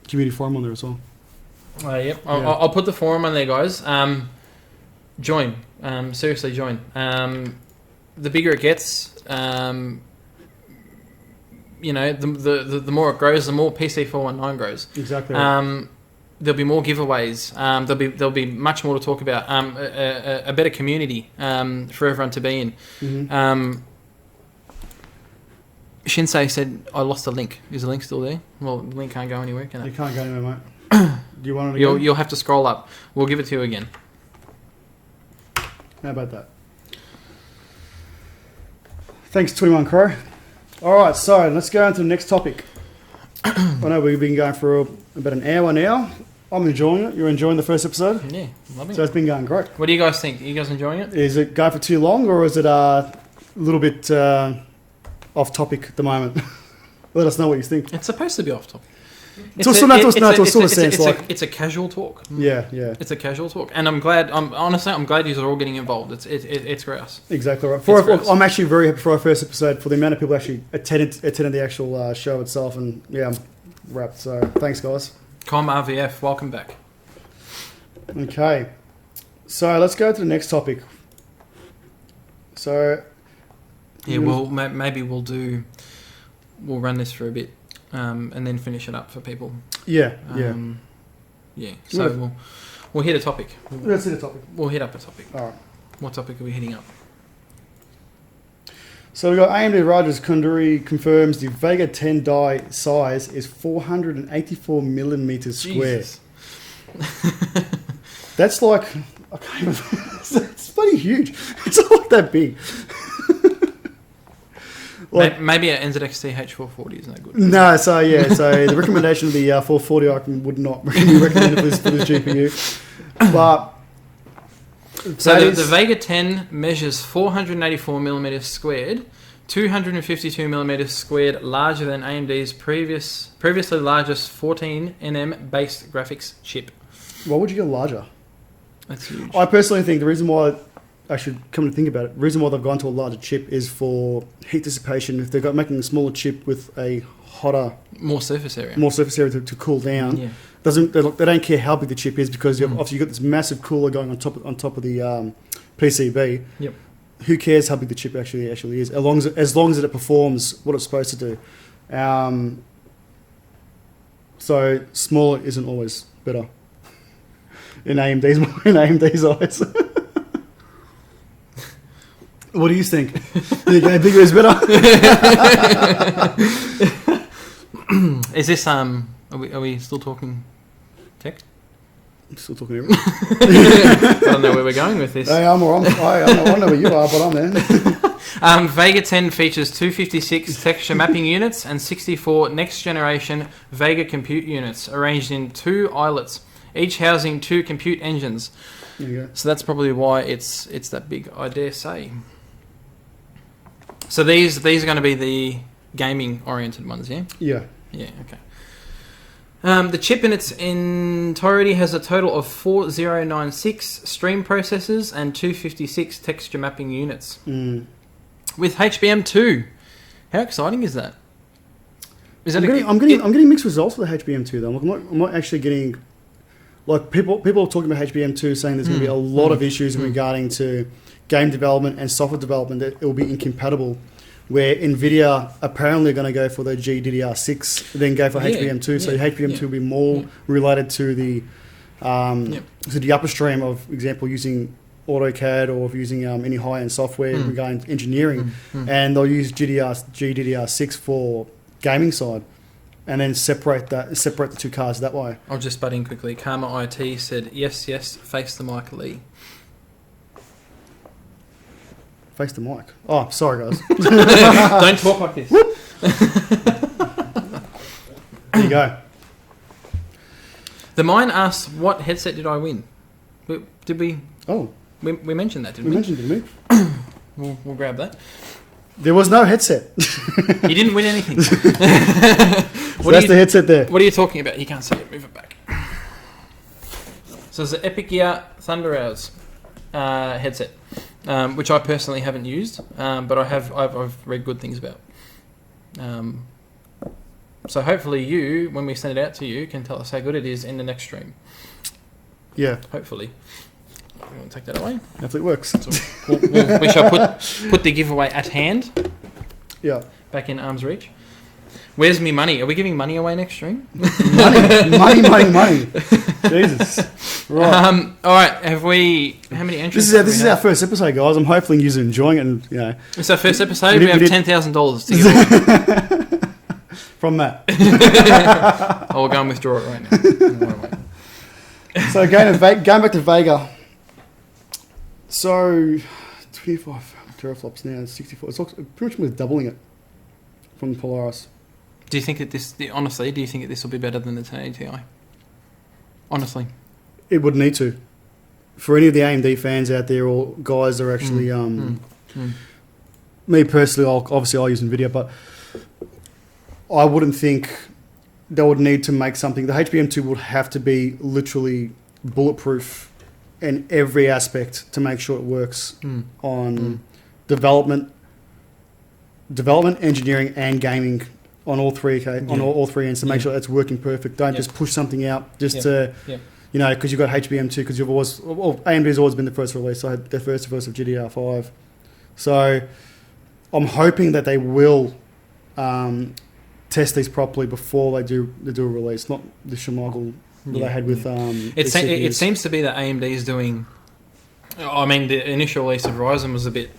S1: community forum on there as well.
S2: Yep. I'll put the forum on there, guys. Join. Seriously, join. The bigger it gets, the more it grows, the more PC419 grows.
S1: Exactly.
S2: There'll be more giveaways. There'll be much more to talk about. A better community for everyone to be in.
S1: Mm-hmm.
S2: Shinsei said, I lost the link. Is the link still there? Well, the link can't go anywhere, can it?
S1: You can't go anywhere, mate. Do you want it again?
S2: You'll have to scroll up. We'll give it to you again.
S1: How about that? Thanks, 21 Crow. All right, so let's go on to the next topic. I know we've been going for about an hour now. I'm enjoying it. You're enjoying the first episode?
S2: Yeah, loving it.
S1: So it's been going great.
S2: What do you guys think? Are you guys enjoying it?
S1: Is it going for too long, or is it a little bit off topic at the moment? Let us know what you think.
S2: It's supposed to be off topic.
S1: It's a
S2: casual talk.
S1: Yeah.
S2: It's a casual talk, and I'm glad you're all getting involved. It's grouse.
S1: Exactly right. I'm actually very happy for our first episode for the amount of people actually attended the actual show itself, and yeah, I'm wrapped. So thanks, guys.
S2: Com RVF, welcome back.
S1: Okay, so let's go to the next topic. So
S2: yeah, maybe we'll run this for a bit. And then finish it up for people.
S1: Yeah.
S2: So we'll hit a topic.
S1: Let's hit a topic.
S2: We'll hit up a topic.
S1: All right.
S2: What topic are we hitting up?
S1: So we've got AMD Rajas Kunduri confirms the Vega 10 die size is 484 millimeters square. That's like, it's bloody huge. It's not like that big.
S2: Maybe an NZXT H440 is no good.
S1: No, so the recommendation of the 440 I would not be recommended for this GPU. But
S2: so the Vega 10 measures 484 millimeters squared, 252 millimeters squared larger than AMD's previously largest 14 nm based graphics chip.
S1: Why would you go larger?
S2: That's huge.
S1: I personally think the reason why, actually, come to think about it, the reason why they've gone to a larger chip is for heat dissipation. If they're making a smaller chip with a hotter...
S2: More surface area
S1: to cool down, they don't care how big the chip is, because obviously you've got this massive cooler going on top of the PCB.
S2: Yep.
S1: Who cares how big the chip actually is, as long as it performs what it's supposed to do. So smaller isn't always better in AMD's eyes. What do you think? Bigger is better.
S2: Is this Are we still talking tech?
S1: Still talking everything.
S2: I don't know where we're going with this.
S1: Hey, I don't know where you are, but I'm there.
S2: Vega 10 features 256 texture mapping units and 64 next generation Vega compute units arranged in 2 islets, each housing 2 compute engines.
S1: There you go.
S2: So that's probably why it's that big, I dare say. So these are going to be the gaming oriented ones, yeah?
S1: Yeah.
S2: Yeah, okay. The chip in its entirety has a total of 4096 stream processors and 256 texture mapping units. With HBM2. How exciting is that?
S1: I'm getting mixed results with the HBM2 though. I'm not actually getting, like, people are talking about HBM2 saying there's going to be a lot of issues regarding to game development and software development, that it will be incompatible. Where NVIDIA apparently are going to go for the GDDR6, then go for HBM2. So HBM2 will be more related to the upstream of, example, using AutoCAD or using any high-end software regarding engineering. And they'll use GDDR6 for gaming side, and then separate the two cards that way.
S2: I'll just butt in quickly. Karma IT said, yes, face the mic, Lee.
S1: Face the mic. Oh, sorry, guys.
S2: Don't talk like this.
S1: go.
S2: The mine asked, what headset did I win? Did we...
S1: Oh.
S2: We mentioned that, didn't we?
S1: We mentioned it, didn't we?
S2: We'll grab that.
S1: There was no headset.
S2: You didn't win anything.
S1: So that's the headset there.
S2: What are you talking about? You can't see it. Move it back. So it's the Epic Gear Thunder Hours headset, which I personally haven't used, but I've read good things about. So hopefully you, when we send it out to you, can tell us how good it is in the next stream.
S1: Yeah.
S2: Hopefully. We want to take that away.
S1: Hopefully it works.
S2: So we shall put the giveaway at hand.
S1: Yeah.
S2: Back in arm's reach. Where's me money? Are we giving money away next stream?
S1: Money. Jesus. Right.
S2: All right. Have we? How many entries?
S1: This is our first episode, guys. I'm hopefully you're enjoying it, and you know.
S2: It's our first episode. We have $10,000 to give away.
S1: From Matt.
S2: We'll go and withdraw it right now.
S1: So going back to Vega. So 25 teraflops now, 64. It's pretty much doubling it from the Polaris.
S2: Do you think that honestly, do you think that this will be better than the 1080 Ti? Honestly.
S1: It would need to. For any of the AMD fans out there or guys that are actually... Me personally, I'll use NVIDIA, but I wouldn't think they would need to make something... The HBM2 would have to be literally bulletproof in every aspect to make sure it works on development, engineering, and gaming on all three on all three ends to make sure it's working perfect. Don't just push something out just to, you know, because you've got HBM2, because you've always, AMD's always been the first release. So I had their first of GDR5. So I'm hoping that they will test these properly before they do a release, not the shemaggle that they had with
S2: it seems to be that AMD is doing... I mean, the initial release of Ryzen was a bit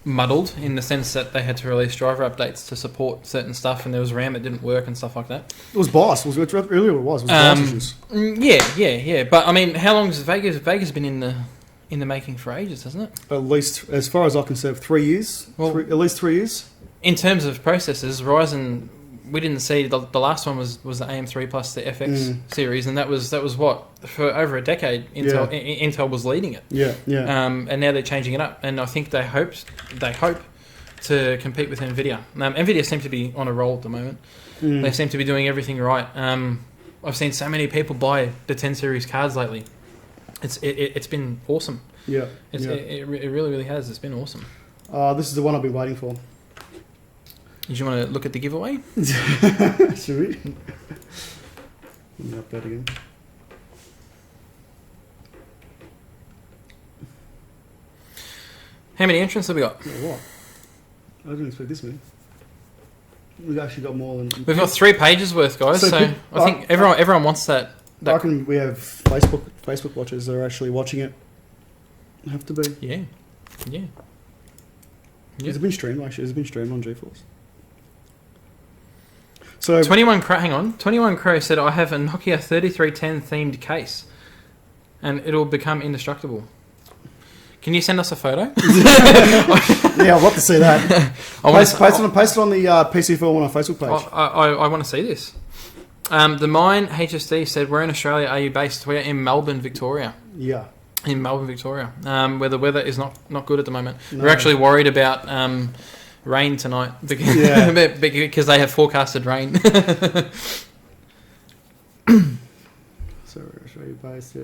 S2: muddled in the sense that they had to release driver updates to support certain stuff, and there was RAM that didn't work and stuff like that.
S1: It was BIOS. Earlier it was BIOS issues.
S2: Yeah. But I mean, how long has Vega's been in the making for ages, hasn't it?
S1: At least, as far as I can say, 3 years. Well, at least 3 years. In
S2: terms of processors, Ryzen, we didn't see the last one was the AM3 plus the FX series, and that was what, for over a decade Intel was leading it.
S1: Yeah.
S2: And now they're changing it up, and I think they hope to compete with Nvidia. Nvidia seem to be on a roll at the moment. They seem to be doing everything right. I've seen so many people buy the 10 series cards lately. It's been awesome.
S1: Yeah.
S2: It really has. It's been awesome.
S1: This is the one I've been waiting for.
S2: Do you want to look at the giveaway?
S1: Should we? Let me update again.
S2: How many entrants have we got?
S1: Oh, what? I didn't expect this many. We've actually got more than...
S2: We've got 3 pages worth, guys. So I think everyone wants that.
S1: I reckon we have Facebook watchers that are actually watching it. Have to be.
S2: Yeah.
S1: Has it been streamed? Actually, has it been streamed on GeForce? So
S2: 21 Crow said, I have a Nokia 3310 themed case and it'll become indestructible. Can you send us a photo?
S1: Yeah, I'd love to see that. Post it on the PC419 Facebook page.
S2: I want to see this. The Mine HSD said, where in Australia are you based? We're in Melbourne, Victoria.
S1: Yeah.
S2: In Melbourne, Victoria, where the weather is not good at the moment. No. We're actually worried about rain tonight because they have forecasted rain.
S1: So Australia based.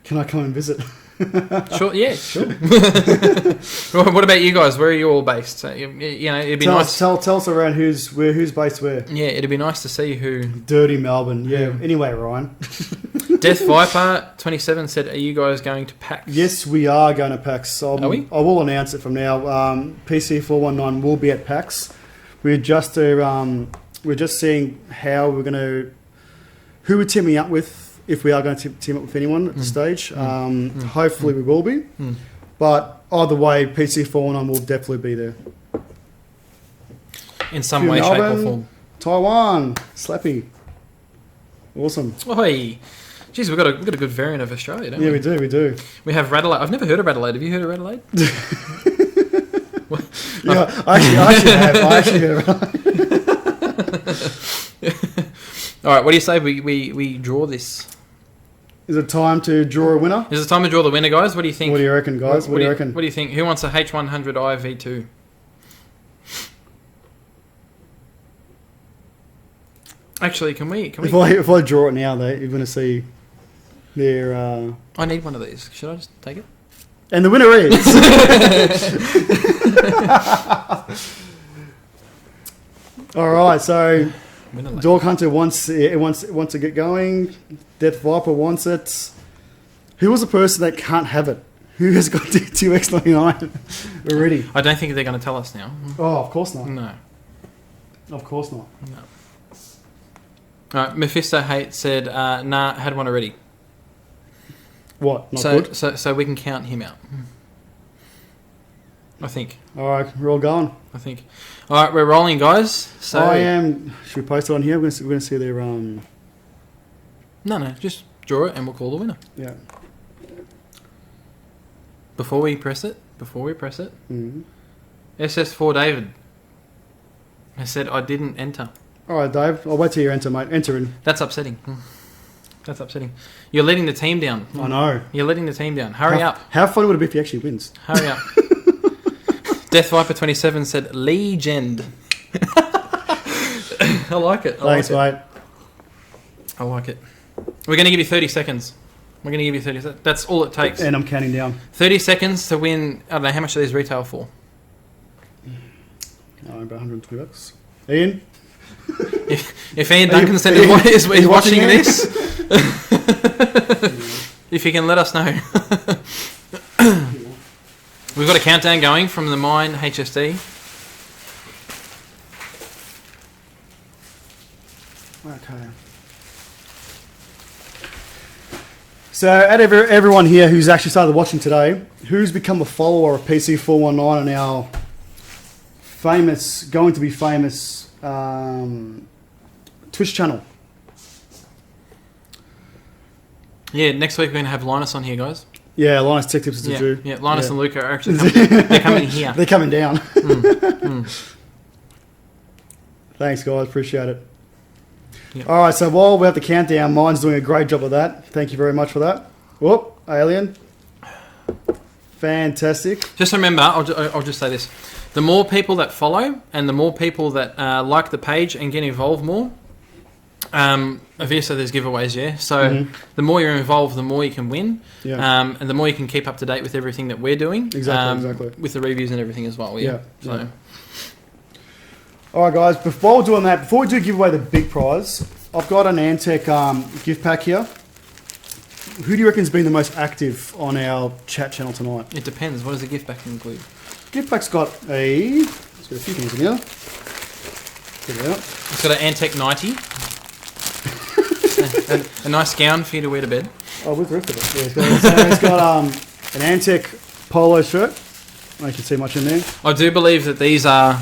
S1: Can I come and visit?
S2: Sure. What about you guys? Where are you all based? So, you know, it'd be nice.
S1: Tell us around who's based where.
S2: Yeah, it'd be nice to see who.
S1: Dirty Melbourne. Yeah. Anyway, Ryan.
S2: Death Viper 27 said, "Are you guys going to PAX?"
S1: Yes, we are going to PAX.
S2: Are we?
S1: I will announce it from now. PC419 will be at PAX. We're just seeing how we're going to, who we're teaming up with. If we are going to team up with anyone at the stage, hopefully we will be. But either way, PC419 will definitely be there.
S2: In some way, shape or form.
S1: Taiwan, Slappy. Awesome.
S2: Oi. Jeez, we've got a good variant of Australia, don't we?
S1: Yeah, we do.
S2: We have Radelaide. I've never heard of Radelaide. Have you heard of Radelaide?
S1: Yeah, I actually have. I actually heard of Radelaide.
S2: All right, what do you say we draw this?
S1: Is it time to draw a winner?
S2: Is it time to draw the winner, guys? What do you think?
S1: What do you reckon, guys? What do you reckon?
S2: What do you think? Who wants a H100i V2? Actually, can we?
S1: If I draw it now, though, you're going to see their...
S2: I need one of these. Should I just take it?
S1: And the winner is... All right, so Dog Hunter wants to get going. Death Viper wants it. Who was the person that can't have it? Who has got the 2X99 already?
S2: I don't think they're going to tell us now.
S1: Oh, of course not.
S2: No.
S1: Of course not.
S2: No. All right, Mephisto Hate said, nah, had one already.
S1: What? Not good?
S2: So we can count him out. I think.
S1: All right, we're all going.
S2: I think. All right, we're rolling, guys. So
S1: I am... Should we post it on here? We're going to see their...
S2: No, just draw it and we'll call the winner.
S1: Yeah.
S2: Before we press it.
S1: Mm-hmm.
S2: SS4 David. I said I didn't enter.
S1: All right, Dave. I'll wait till you enter, mate. Enter in.
S2: That's upsetting. That's upsetting. You're letting the team down.
S1: I know.
S2: You're letting the team down. Hurry up.
S1: How funny would it be if he actually wins?
S2: Hurry up. Death Viper 27 said legend. I like it.
S1: Thanks, mate.
S2: I like it. We're going to give you 30 seconds. We're going to give you 30 seconds. That's all it takes.
S1: And I'm counting down.
S2: 30 seconds to win. I don't know, how much do these retail for?
S1: Oh, about $120. Ian?
S2: If Ian Duncanson is watching this, if you can let us know. We've got a countdown going from the Mine HSD.
S1: Okay. So, out of everyone here who's actually started watching today, who's become a follower of PC419 and our going to be famous Twitch channel?
S2: Yeah, next week we're going to have Linus on here, guys.
S1: Yeah, Linus Tech Tips is the Jew.
S2: Yeah, Linus and Luca are actually coming, they're coming here.
S1: They're coming down. Thanks, guys. Appreciate it. Yep. All right, so while we have the countdown, mine's doing a great job of that. Thank you very much for that. Whoop, Alien. Fantastic.
S2: Just remember, I'll just say this. The more people that follow and the more people that like the page and get involved more, obviously there's giveaways, yeah? So the more you're involved, the more you can win. Yeah. And the more you can keep up to date with everything that we're doing.
S1: Exactly.
S2: With the reviews and everything as well, yeah. So.
S1: All right, guys, before we do give away the big prize, I've got an Antec gift pack here. Who do you reckon's been the most active on our chat channel tonight?
S2: It depends. What does the gift pack include?
S1: Gift pack's got a few things in here. Get it out.
S2: It's got an Antec 90. a nice gown for you to wear to bed.
S1: Oh, with the rest of it. Yeah, it's got an Antec polo shirt. I don't see much in there.
S2: I do believe that these are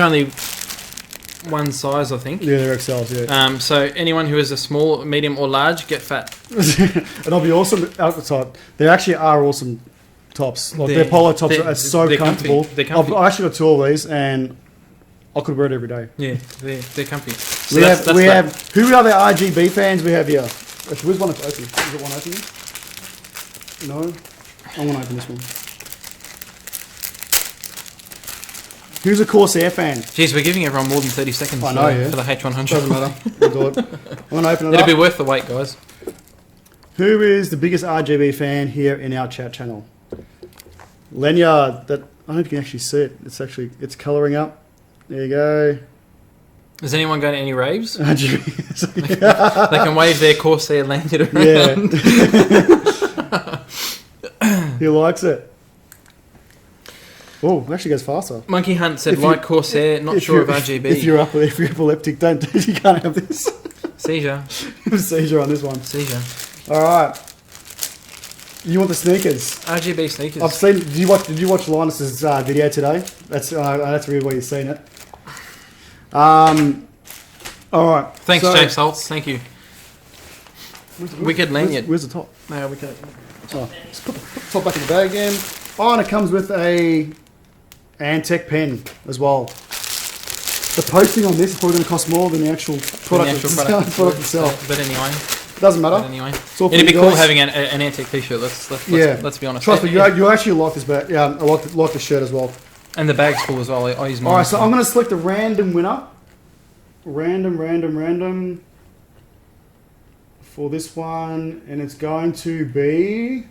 S2: only one size, I think.
S1: Yeah, they're XLs, yeah.
S2: So anyone who is a small, medium, or large, get fat.
S1: And I'll be awesome outside. They actually are awesome tops. Like their polo tops are so comfortable.
S2: They're comfy.
S1: I've actually got two of these, and I could wear it every day.
S2: Yeah, they're comfy. So
S1: we have who are the RGB fans we have here? Actually, where's one that's open? Is it one open? No, I want to open this one. Who's a Corsair fan?
S2: Jeez, we're giving everyone more than 30 seconds
S1: I know, yeah.
S2: for the H100.
S1: Doesn't matter. We'll do it. I'm going to open it up.
S2: It'll be worth the wait, guys.
S1: Who is the biggest RGB fan here in our chat channel? Lenya, that I don't know if you can actually see it. It's colouring up. There you go.
S2: Is anyone going to any raves?
S1: RGB.
S2: They can wave their Corsair lanyard around.
S1: Yeah. He likes it. Oh, it actually goes faster.
S2: Monkey Hunt said, like Corsair, not sure of RGB.
S1: If you're epileptic, you can't have this.
S2: Seizure.
S1: Seizure on this one.
S2: Seizure.
S1: All right. You want the sneakers?
S2: RGB sneakers.
S1: I've seen. Did you watch Linus's video today? That's really where you've seen it. All right.
S2: Thanks, Jay Salts. Thank you. Wicked lanyard.
S1: Where's the top?
S2: No, wicked.
S1: Oh, let's put the top back in the bag again. Oh, and it comes with a Antec pen as well. The posting on this is probably going to cost more than the actual product, product itself.
S2: But anyway.
S1: Doesn't matter.
S2: But anyway. It'd be cool having an Antec t-shirt. Let's be honest.
S1: Trust me, you actually like this bag. Yeah, I like the shirt as well.
S2: And the bag's cool as well. I use mine.
S1: Alright, so I'm going to select a random winner. Random. For this one. And it's going to be...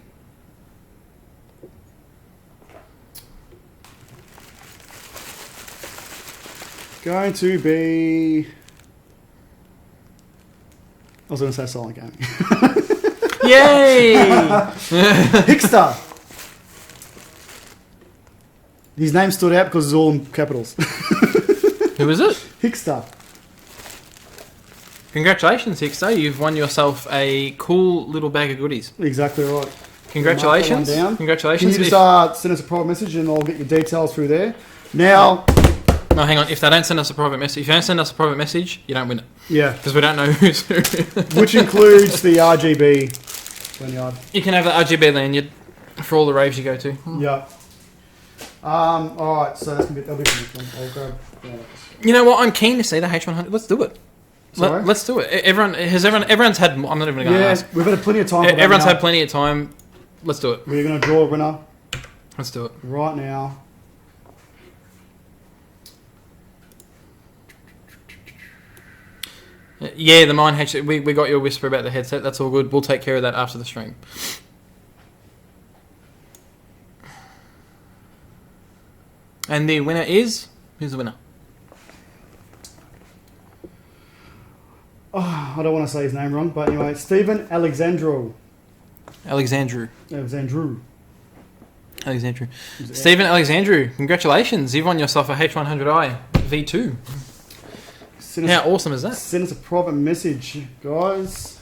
S1: I was going to say Silent Gaming.
S2: Yay!
S1: Hickstar. His name stood out because it's all in capitals.
S2: Who is it?
S1: Hickstar.
S2: Congratulations, Hickstar. You've won yourself a cool little bag of goodies.
S1: Exactly right.
S2: Congratulations. Congratulations.
S1: Can you just send us a private message and I'll get your details through there. Now...
S2: No, hang on. If they don't send us a private message, if you don't send us a private message, you don't win it.
S1: Yeah.
S2: Because we don't know who's who.
S1: Which includes the RGB lanyard.
S2: You can have the RGB lanyard for all the raves you go to.
S1: Yeah. Alright, so that'll be the next one. I'll grab...
S2: You know what? I'm keen to see the H100. Let's do it. Let's do it. Everyone's had... I'm not even going to ask.
S1: We've had plenty of time.
S2: Everyone's had plenty of time. Let's do it.
S1: We're going to draw a winner.
S2: Let's do it.
S1: Right now.
S2: Yeah, the Mine H. We got your whisper about the headset. That's all good. We'll take care of that after the stream. And the winner is... Who's the winner?
S1: Oh, I don't want to say his name wrong, but anyway, Stephen Alexandru.
S2: Stephen Alexandru, congratulations. You've won yourself a H100i V2. How awesome is that?
S1: Send us a private message, guys.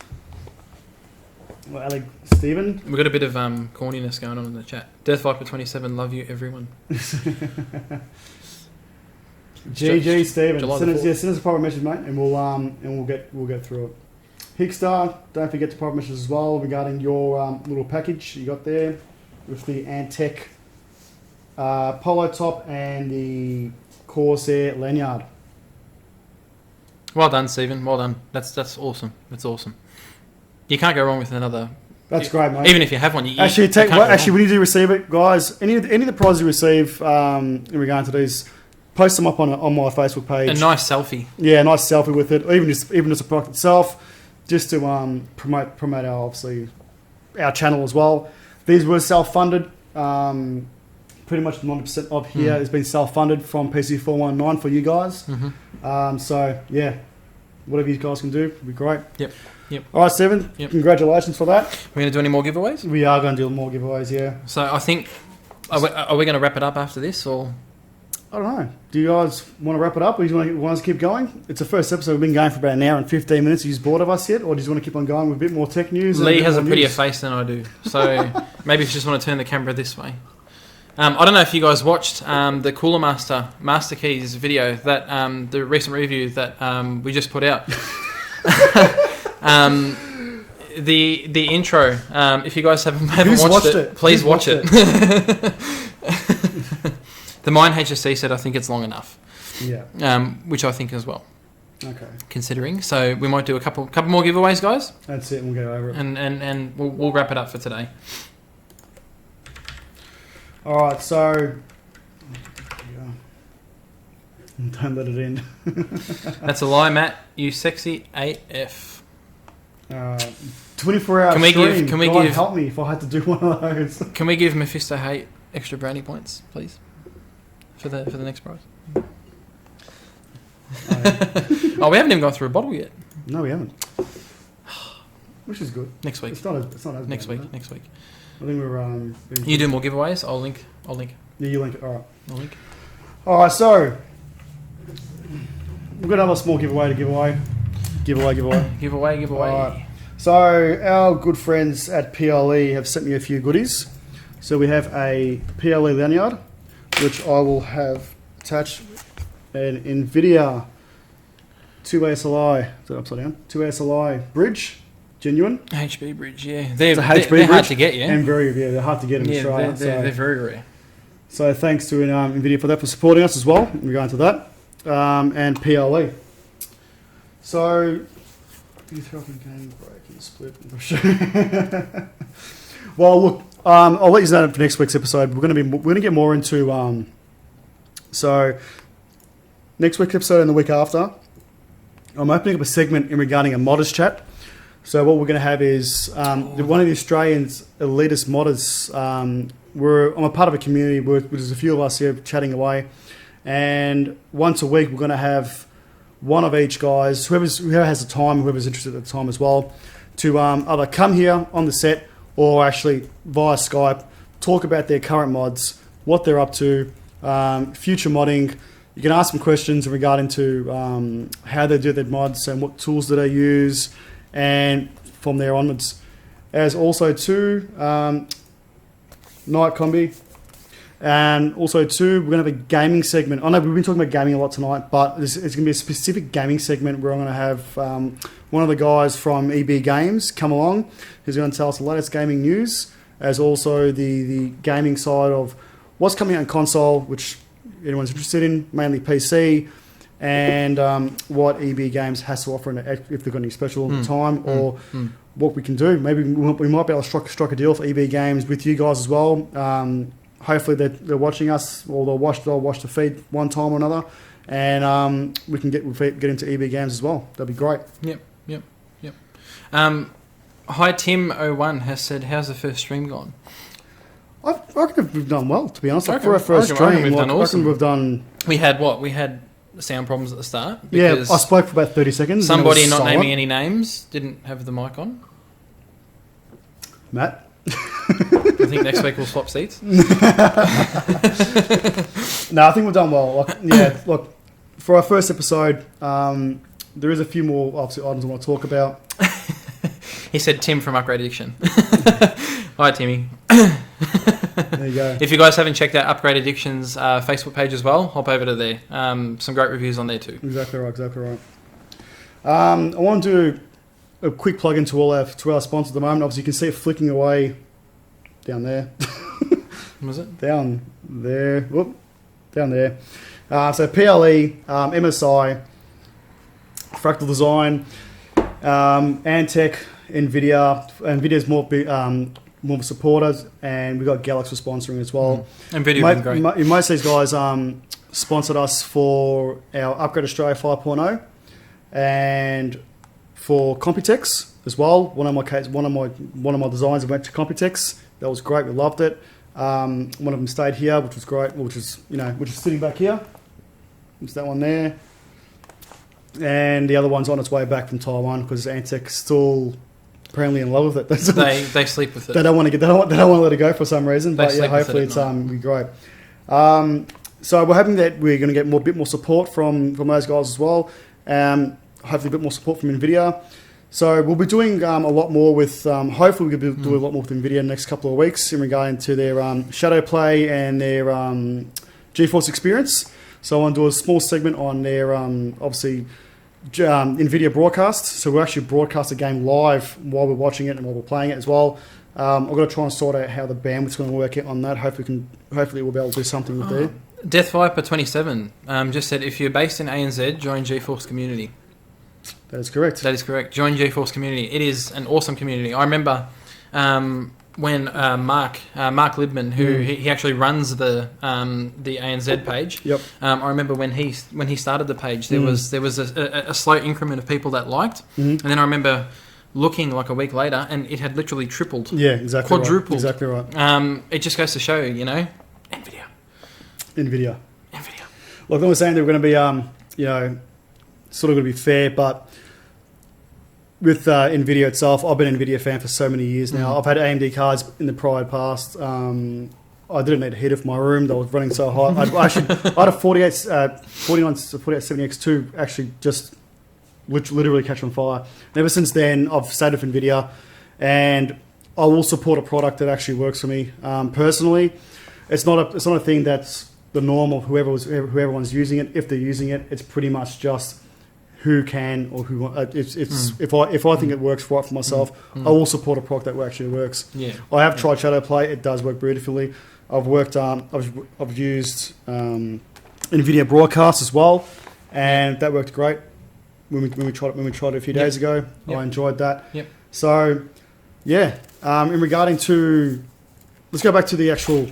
S1: Well, Stephen.
S2: We've got a bit of corniness going on in the chat. Death Viper 27, love you, everyone.
S1: GG, Stephen. Send us a private message, mate, and we'll get through it. Hickstar, don't forget to private message as well regarding your little package you got there with the Antec polo top and the Corsair lanyard.
S2: Well done, Stephen. Well done. That's awesome. That's awesome. You can't go wrong with another.
S1: That's great, mate.
S2: Even if you have one,
S1: when you do receive it, guys, any of the prizes you receive in regard to these, post them up on my Facebook page.
S2: A nice selfie.
S1: Yeah, a nice selfie with it, even just the product itself, just to promote our our channel as well. These were self-funded. Pretty much 90% of here has been self-funded from PC419 for you guys. Mm-hmm. So yeah, whatever you guys can do would be great.
S2: Yep.
S1: All right, Stephen. Yep. Congratulations for that.
S2: We're going to do any more giveaways?
S1: We are going to do more giveaways. Yeah.
S2: So I think are we going to wrap it up after this, or
S1: I don't know. Do you guys want to wrap it up, or do you want us to keep going? It's the first episode. We've been going for about an hour and 15 minutes. Are you bored of us yet, or do you want to keep on going with a bit more tech news?
S2: Lee has a prettier face than I do, so maybe if you just want to turn the camera this way. I don't know if you guys watched the Cooler Master Keys video, that the recent review that we just put out. The intro. If you guys haven't watched it, please watch it. The Mine HSC said I think it's long enough.
S1: Yeah.
S2: Which I think as well.
S1: Okay.
S2: Considering, so we might do a couple more giveaways, guys.
S1: That's it. We'll go over it.
S2: And we'll wrap it up for today.
S1: All right, so don't let it in.
S2: That's a lie, Matt. You sexy AF.
S1: 24-hour stream. Can we give? Help me if I had to do one of those.
S2: Can we give Mephisto Hate extra brownie points, please, for the next prize? Oh, we haven't even gone through a bottle yet.
S1: No, we haven't. Which is good.
S2: Next week.
S1: It's not as
S2: next
S1: bad,
S2: week. Next week.
S1: I think we're.
S2: You do more giveaways. I'll link.
S1: Yeah, you link it. All right.
S2: I'll link.
S1: All right. So we're gonna have a small giveaway to give away. Giveaway. All right. So our good friends at PLE have sent me a few goodies. So we have a PLE lanyard, which I will have attached an NVIDIA 2SLI. Is that upside down? 2SLI bridge. Genuine
S2: HB bridge, yeah. They're hard to get, yeah.
S1: And they're hard to get in Australia.
S2: They're very rare.
S1: So thanks to NVIDIA for that, for supporting us as well in regard to that. and PLE. So, gaming breaking split. Well, look, I'll let you know for next week's episode. We're going to get more into so next week's episode and the week after. I'm opening up a segment regarding a modders chat. So what we're going to have is one of the Australians' elitist modders. I'm a part of a community which is a few of us here chatting away, and once a week we're going to have one of each guys, whoever has the time, whoever's interested at the time as well, to either come here on the set or actually via Skype talk about their current mods, what they're up to, future modding. You can ask them questions regarding to how they do their mods and what tools do they use, and from there onwards. As also too, Night Combi, and also too, we're going to have a gaming segment. I know we've been talking about gaming a lot tonight, but it's going to be a specific gaming segment where I'm going to have one of the guys from EB Games come along, who's going to tell us the latest gaming news, as also the gaming side of what's coming out on console, which anyone's interested in, mainly PC, and what EB Games has to offer if they've got any special time, or what we can do. Maybe we might be able to strike a deal for EB Games with you guys as well. Hopefully they're watching us, or they'll watch the feed one time or another, and we can get into EB Games as well. That'd be great.
S2: Yep. Hi, Tim01 has said, how's the first stream gone?
S1: I reckon we've done well, to be honest. For our first stream,
S2: we've done awesome.
S1: We've done...
S2: We had sound problems at the start.
S1: Yeah, I spoke for about 30 seconds.
S2: Somebody not naming any names didn't have the mic on.
S1: Matt?
S2: I think next week we'll swap seats.
S1: No, I think we've done well. Look, for our first episode, there is a few more items I want to talk about.
S2: He said Tim from Upgrade Addiction. Hi, Timmy.
S1: There you go.
S2: If you guys haven't checked out Upgrade Addiction's Facebook page as well, hop over to there. Some great reviews on there too. Exactly
S1: right. I want to do a quick plug into to our sponsors at the moment. Obviously, you can see it flicking away down there.
S2: Was it?
S1: Down there. Whoop. Down there. So PLE, MSI, Fractal Design, Antec, NVIDIA. NVIDIA's more supporters, and we've got Galaxy for sponsoring as well.
S2: NVIDIA has been great.
S1: Most of these guys sponsored us for our Upgrade Australia 5.0 and for Computex as well. One of my designs went to Computex. That was great. We loved it. One of them stayed here, which was great. Which is sitting back here. It's that one there, and the other one's on its way back from Taiwan because Antec's still apparently in love with it.
S2: They sleep with it.
S1: They don't want to let it go for some reason. But yeah, hopefully it's be great. So we're hoping that we're going to get a bit more support from those guys as well. Hopefully a bit more support from NVIDIA. So we'll be doing a lot more with. Hopefully we can do a lot more with NVIDIA in the next couple of weeks in regard to their Shadow Play and their GeForce experience. So I want to do a small segment on their obviously. NVIDIA broadcast, so we actually broadcast a game live while we're watching it and while we're playing it as well. I've got to try and sort out how the bandwidth's going to work out on that. Hopefully we'll be able to do something with there.
S2: Death Viper 27 just said, if you're based in ANZ, join GeForce Community.
S1: That is correct.
S2: Join GeForce Community. It is an awesome community. I remember when Mark Libman, who he actually runs the ANZ page.
S1: Yep.
S2: I remember when he started the page, there was a slow increment of people that liked, and then I remember looking like a week later, and it had literally tripled.
S1: Yeah, exactly.
S2: Quadrupled.
S1: Right. Exactly right.
S2: It just goes to show, NVIDIA.
S1: Look, I was saying they're going to be, sort of going to be fair, but with NVIDIA itself, I've been an NVIDIA fan for so many years now. I've had AMD cards in the prior past. I didn't need a heater for my room. They was running so hot. I had a 4970X2 actually just literally catch on fire. And ever since then, I've stayed with NVIDIA, and I will support a product that actually works for me personally. It's not a thing that's the norm of whoever's using it. If they're using it, it's pretty much just who can or who. If I think it works right for myself, I will support a product that actually works.
S2: Yeah.
S1: I have tried Shadow Play. It does work beautifully. I've worked. I've used NVIDIA Broadcast as well, and that worked great when we tried it a few days ago.
S2: Yep.
S1: I enjoyed that.
S2: Yep.
S1: So, yeah. In regarding to, let's go back to the actual.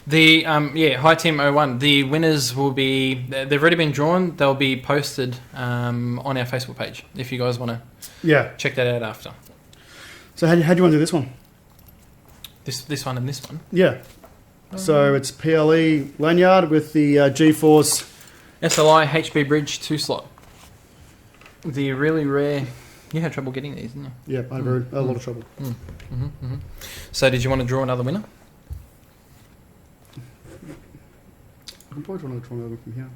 S2: The Hi Team 01. The winners will be. They've already been drawn. They'll be posted on our Facebook page if you guys want to. Check that out after.
S1: So how do you want to do this one?
S2: This one and this one.
S1: Yeah. So it's PLE lanyard with the GeForce
S2: SLI HB Bridge 2-slot. The really rare. You had trouble getting these, didn't you?
S1: Yeah, I had a lot of trouble.
S2: So did you want to draw another winner?
S1: I'm probably trying to draw another from here.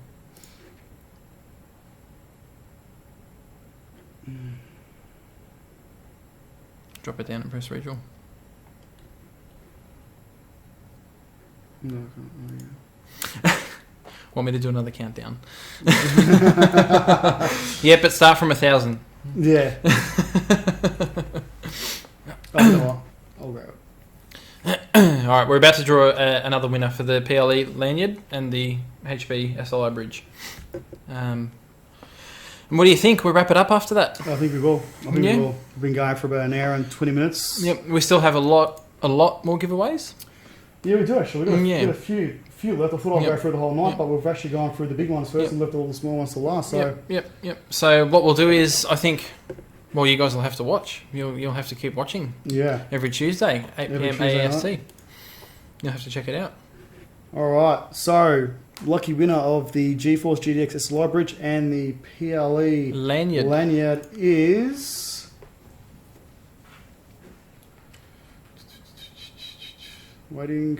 S2: Drop it down and press redraw.
S1: No, I can't.
S2: Want me to do another countdown? But start from 1,000.
S1: Yeah. I'll grab it.
S2: Alright, we're about to draw another winner for the PLE lanyard and the HB SLI bridge. And what do you think? We'll wrap it up after that?
S1: I think we will. We will. We've been going for about an hour and 20 minutes.
S2: Yep, we still have a lot more giveaways.
S1: Yeah, we do actually. We've got a few left. I thought I'd go through the whole night, but we've actually gone through the big ones first and left all the small ones to last. So.
S2: Yep. So what we'll do is, I think, well, you guys will have to watch. You'll have to keep watching. Yeah. Every Tuesday, 8 p.m. AST. Night. You'll have to check it out.
S1: All right. So lucky winner of the GeForce GTX SLI bridge and the PLE lanyard is. Waiting.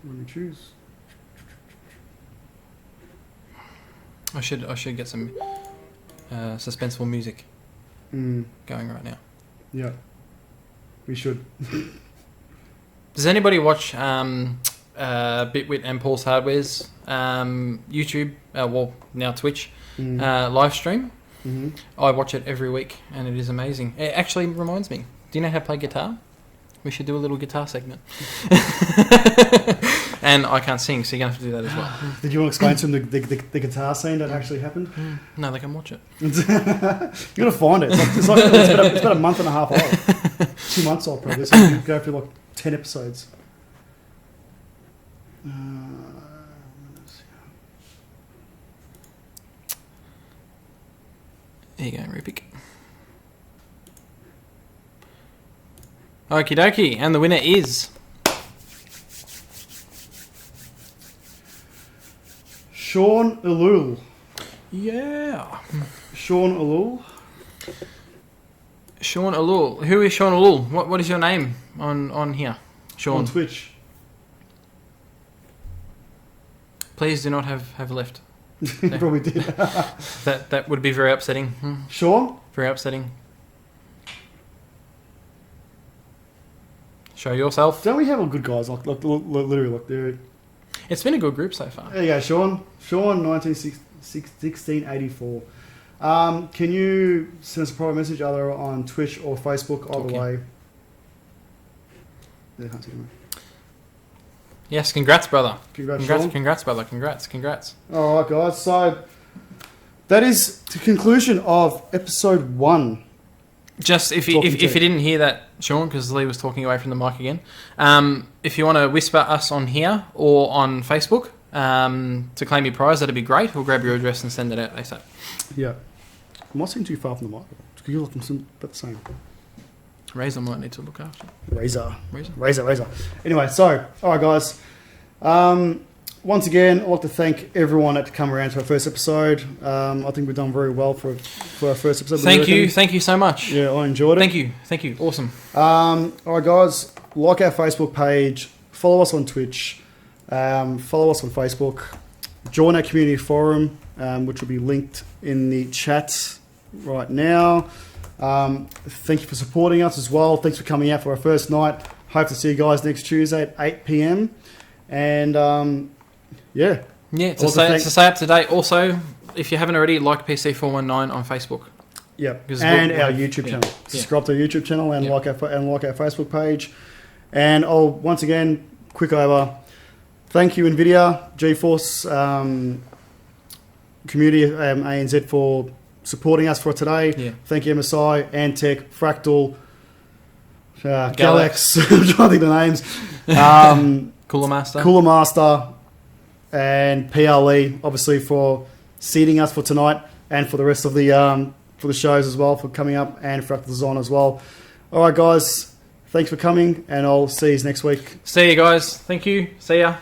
S1: Let me choose.
S2: I should get some suspenseful music going right now.
S1: Yeah, we should.
S2: Does anybody watch Bitwit and Paul's Hardware's YouTube? Now Twitch live stream. I watch it every week, and it is amazing. It actually reminds me. Do you know how to play guitar? We should do a little guitar segment. And I can't sing, so you're going to have to do that as well.
S1: Did you want to explain to them the guitar scene that actually happened?
S2: No, they can watch it.
S1: You're going to find it. It's about a month and a half old. 2 months old, probably. So you go through like 10 episodes.
S2: There you go, Rupik. Okie dokie, and the winner is...
S1: Sean Elul.
S2: Yeah.
S1: Sean Elul.
S2: Sean Elul. Who is Sean Elul? What is your name on here? Sean.
S1: On Twitch.
S2: Please do not have left.
S1: You probably did.
S2: That would be very upsetting.
S1: Sean?
S2: Very upsetting. Show yourself.
S1: Don't we have all good guys? Like literally, like they're...
S2: It's been a good group so far.
S1: There you go, Sean. Sean, 1684. Can you send us a private message either on Twitch or Facebook? Either way. Yeah, can't see them.
S2: Yes, congrats, brother.
S1: Congrats,
S2: brother. Congrats.
S1: All right, guys. So that is the conclusion of episode 1.
S2: Just if you didn't hear that, Sean, because Lee was talking away from the mic again, if you want to whisper us on here or on Facebook to claim your prize, that'd be great. We'll grab your address and send it out ASAP.
S1: Yeah. I'm not sitting too far from the mic. You look about the same.
S2: Razor might need to look after.
S1: Razor. Anyway, so, all right, guys. Once again, I'd like to thank everyone that come around to our first episode. I think we've done very well for our first episode.
S2: Thank you so much.
S1: Yeah, I enjoyed it.
S2: Thank you, awesome.
S1: All right, guys, like our Facebook page, follow us on Twitch, follow us on Facebook, join our community forum, which will be linked in the chat right now. Thank you for supporting us as well. Thanks for coming out for our first night. Hope to see you guys next Tuesday at 8 p.m. And to stay up to date. Also, if you haven't already, like PC419 on Facebook. Yep, and our YouTube channel. Subscribe to our YouTube channel and like our Facebook page. And I'll once again quick over. Thank you, NVIDIA, GeForce, community, ANZ for supporting us for today.
S2: Yeah.
S1: Thank you, MSI, Antec, Fractal, Galax. I'm trying to think of the names.
S2: Cooler Master.
S1: Cooler Master and PLE, obviously, for seating us for tonight and for the rest of the for the shows as well, for coming up, and Fractal Design as well. All right, guys. Thanks for coming, and I'll see you next week.
S2: See you guys. Thank you. See ya.